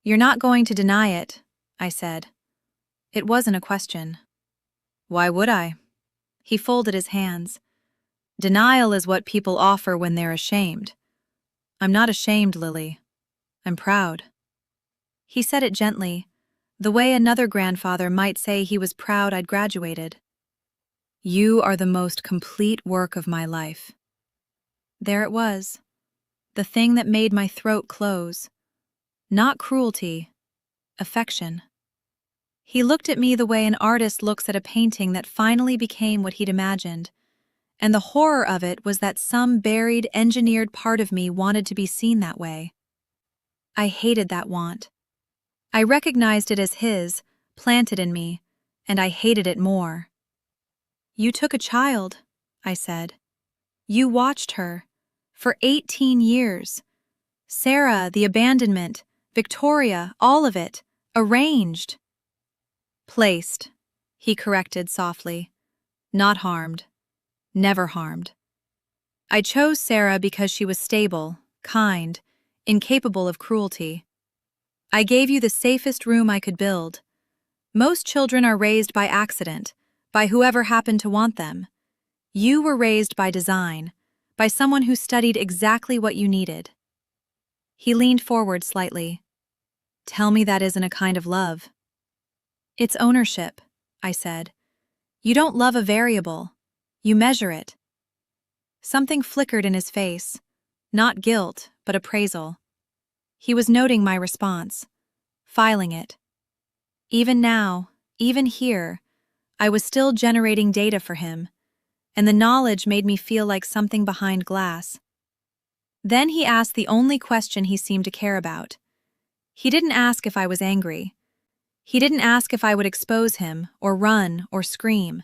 "You're not going to deny it," I said. It wasn't a question. "Why would I?" He folded his hands. "Denial is what people offer when they're ashamed. I'm not ashamed, Lily. I'm proud." He said it gently, the way another grandfather might say he was proud I'd graduated. "You are the most complete work of my life." There it was, the thing that made my throat close. Not cruelty, affection. He looked at me the way an artist looks at a painting that finally became what he'd imagined, And the horror of it was that some buried, engineered part of me wanted to be seen that way. I hated that want. I recognized it as his, planted in me, and I hated it more. "You took a child," I said. "You watched her. For 18 years. Sarah, the abandonment, Victoria, all of it. Arranged." "Placed," he corrected softly. "Not harmed. Never harmed. I chose Sarah because she was stable, kind, incapable of cruelty. I gave you the safest room I could build. Most children are raised by accident, by whoever happened to want them. You were raised by design, by someone who studied exactly what you needed." He leaned forward slightly. "Tell me that isn't a kind of love." "It's ownership," I said. "You don't love a variable. You measure it." Something flickered in his face. Not guilt, but appraisal. He was noting my response, filing it. Even now, even here, I was still generating data for him, and the knowledge made me feel like something behind glass. Then he asked the only question he seemed to care about. He didn't ask if I was angry. He didn't ask if I would expose him, or run, or scream.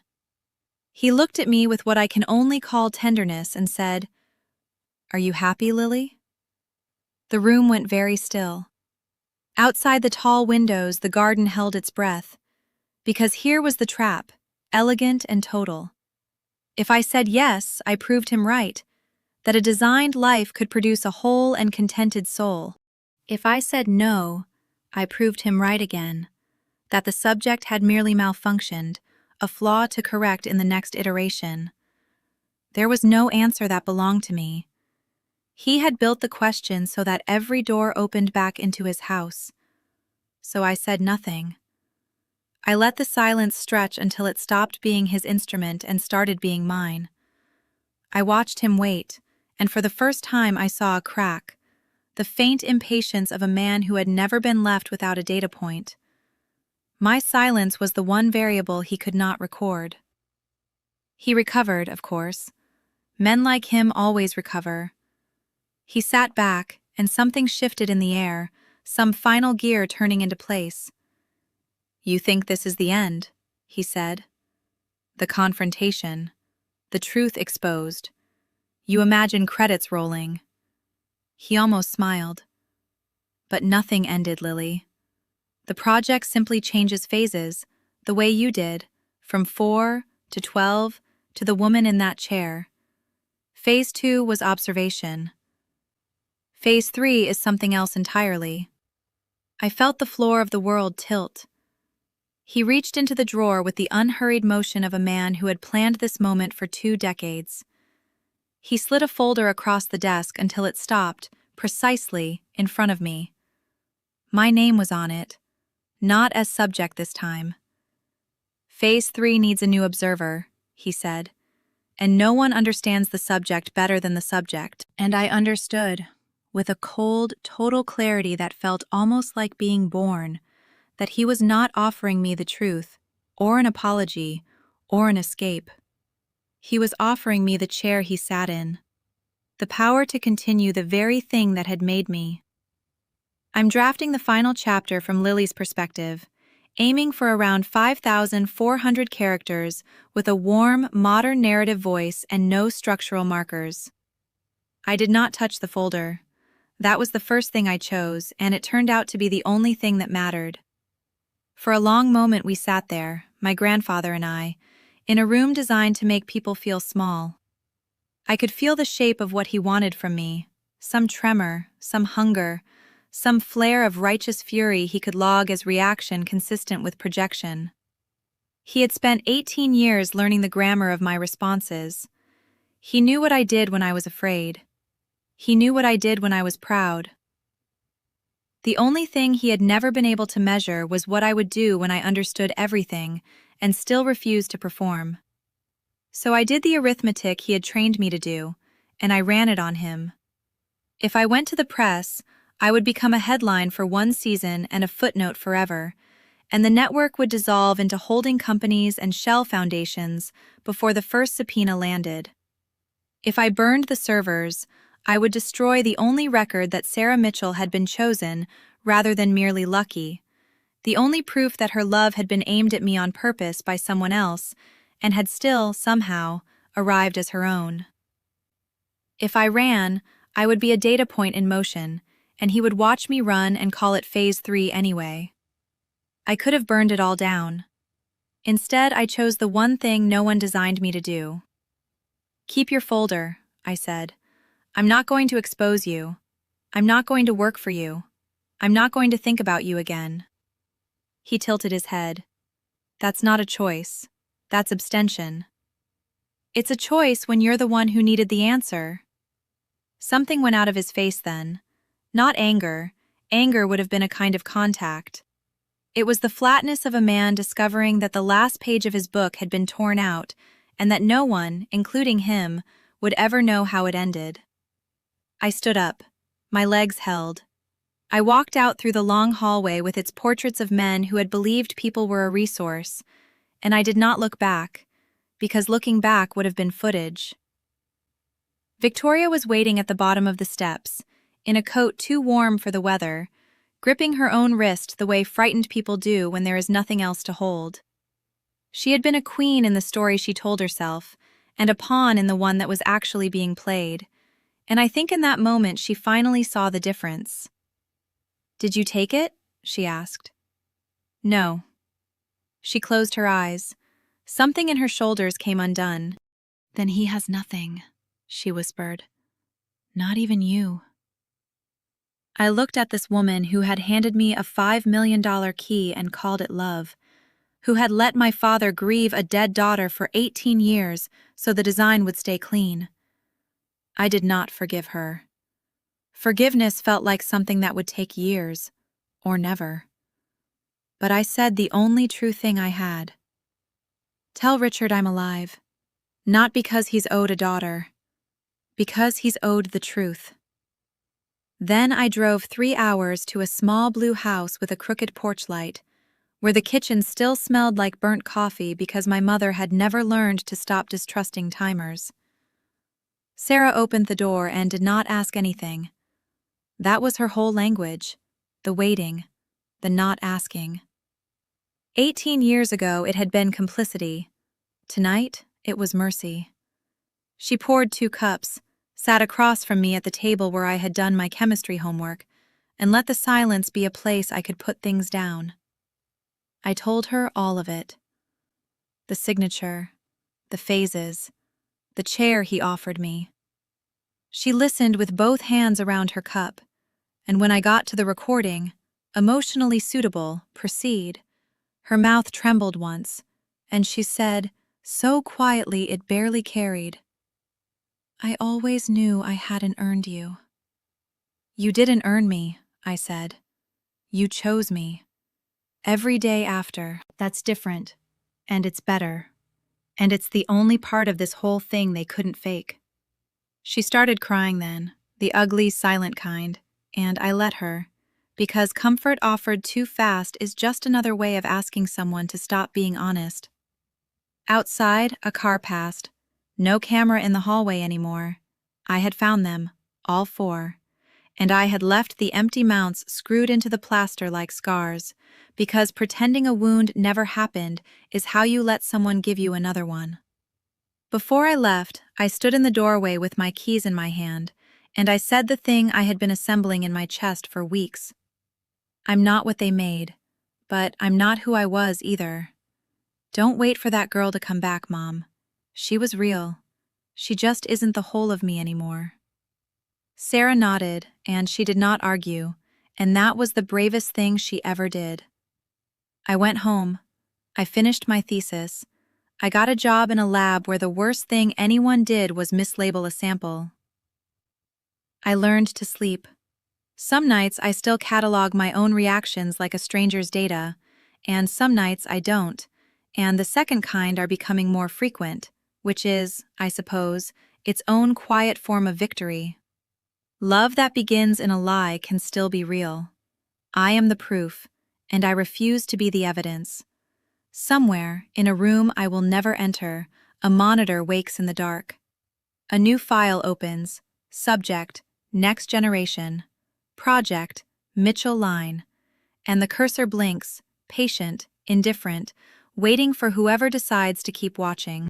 He looked at me with what I can only call tenderness and said, "Are you happy, Lily?" The room went very still. Outside the tall windows, the garden held its breath, because here was the trap, elegant and total. If I said yes, I proved him right, that a designed life could produce a whole and contented soul. If I said no, I proved him right again, that the subject had merely malfunctioned, a flaw to correct in the next iteration. There was no answer that belonged to me. He had built the question so that every door opened back into his house. So I said nothing. I let the silence stretch until it stopped being his instrument and started being mine. I watched him wait, and for the first time I saw a crack, the faint impatience of a man who had never been left without a data point. My silence was the one variable he could not record. He recovered, of course. Men like him always recover. He sat back, and something shifted in the air, some final gear turning into place. "You think this is the end," he said. "The confrontation, the truth exposed. You imagine credits rolling." He almost smiled. "But nothing ended, Lily. The project simply changes phases, the way you did, from 4 to 12 to the woman in that chair. Phase 2 was observation. Phase 3 is something else entirely." I felt the floor of the world tilt. He reached into the drawer with the unhurried motion of a man who had planned this moment for 2 decades. He slid a folder across the desk until it stopped, precisely, in front of me. My name was on it. Not as subject this time. "Phase 3 needs a new observer," he said. "And no one understands the subject better than the subject." And I understood, with a cold, total clarity that felt almost like being born, that he was not offering me the truth, or an apology, or an escape. He was offering me the chair he sat in, the power to continue the very thing that had made me. I'm drafting the final chapter from Lily's perspective, aiming for around 5,400 characters with a warm, modern narrative voice and no structural markers. I did not touch the folder. That was the first thing I chose, and it turned out to be the only thing that mattered. For a long moment we sat there, my grandfather and I, in a room designed to make people feel small. I could feel the shape of what he wanted from me, some tremor, some hunger, some flare of righteous fury he could log as reaction consistent with projection. He had spent 18 years learning the grammar of my responses. He knew what I did when I was afraid. He knew what I did when I was proud. The only thing he had never been able to measure was what I would do when I understood everything and still refused to perform. So I did the arithmetic he had trained me to do, and I ran it on him. If I went to the press, I would become a headline for 1 season and a footnote forever, and the network would dissolve into holding companies and shell foundations before the first subpoena landed. If I burned the servers, I would destroy the only record that Sarah Mitchell had been chosen rather than merely lucky, the only proof that her love had been aimed at me on purpose by someone else and had still, somehow, arrived as her own. If I ran, I would be a data point in motion, and he would watch me run and call it Phase 3 anyway. I could have burned it all down. Instead, I chose the one thing no one designed me to do. "Keep your folder," I said. "I'm not going to expose you. I'm not going to work for you. I'm not going to think about you again." He tilted his head. "That's not a choice. That's abstention." "It's a choice when you're the one who needed the answer." Something went out of his face then. Not anger. Anger would have been a kind of contact. It was the flatness of a man discovering that the last page of his book had been torn out and that no one, including him, would ever know how it ended. I stood up. My legs held. I walked out through the long hallway with its portraits of men who had believed people were a resource, and I did not look back, because looking back would have been footage. Victoria was waiting at the bottom of the steps, in a coat too warm for the weather, gripping her own wrist the way frightened people do when there is nothing else to hold. She had been a queen in the story she told herself, and a pawn in the one that was actually being played, and I think in that moment she finally saw the difference. "Did you take it?" she asked. "No." She closed her eyes. Something in her shoulders came undone. "Then he has nothing," she whispered. "Not even you." I looked at this woman who had handed me a $5 million key and called it love, who had let my father grieve a dead daughter for 18 years so the design would stay clean. I did not forgive her. Forgiveness felt like something that would take years, or never. But I said the only true thing I had. "Tell Richard I'm alive. Not because he's owed a daughter. Because he's owed the truth." Then I drove 3 hours to a small blue house with a crooked porch light, where the kitchen still smelled like burnt coffee because my mother had never learned to stop distrusting timers. Sarah opened the door and did not ask anything. That was her whole language, the waiting, the not asking. 18 years ago it had been complicity. Tonight it was mercy. She poured 2 cups, sat across from me at the table where I had done my chemistry homework, and let the silence be a place I could put things down. I told her all of it. The signature, the phases, the chair he offered me. She listened with both hands around her cup, and when I got to the recording, "emotionally suitable, proceed," her mouth trembled once, and she said, so quietly it barely carried, "I always knew I hadn't earned you." "You didn't earn me," I said. "You chose me. Every day after, that's different. And it's better. And it's the only part of this whole thing they couldn't fake." She started crying then, the ugly, silent kind, and I let her, because comfort offered too fast is just another way of asking someone to stop being honest. Outside, a car passed. No camera in the hallway anymore. I had found them, all 4, and I had left the empty mounts screwed into the plaster like scars, because pretending a wound never happened is how you let someone give you another one. Before I left, I stood in the doorway with my keys in my hand, and I said the thing I had been assembling in my chest for weeks. I'm not what they made, but I'm not who I was either. Don't wait for that girl to come back, Mom. She was real. She just isn't the whole of me anymore. Sarah nodded, and she did not argue, and that was the bravest thing she ever did. I went home. I finished my thesis. I got a job in a lab where the worst thing anyone did was mislabel a sample. I learned to sleep. Some nights I still catalog my own reactions like a stranger's data, and some nights I don't, and the second kind are becoming more frequent, which is, I suppose, its own quiet form of victory. Love that begins in a lie can still be real. I am the proof, and I refuse to be the evidence. Somewhere, in a room I will never enter, a monitor wakes in the dark. A new file opens. Subject, Next Generation. Project, Mitchell Line. And the cursor blinks, patient, indifferent, waiting for whoever decides to keep watching.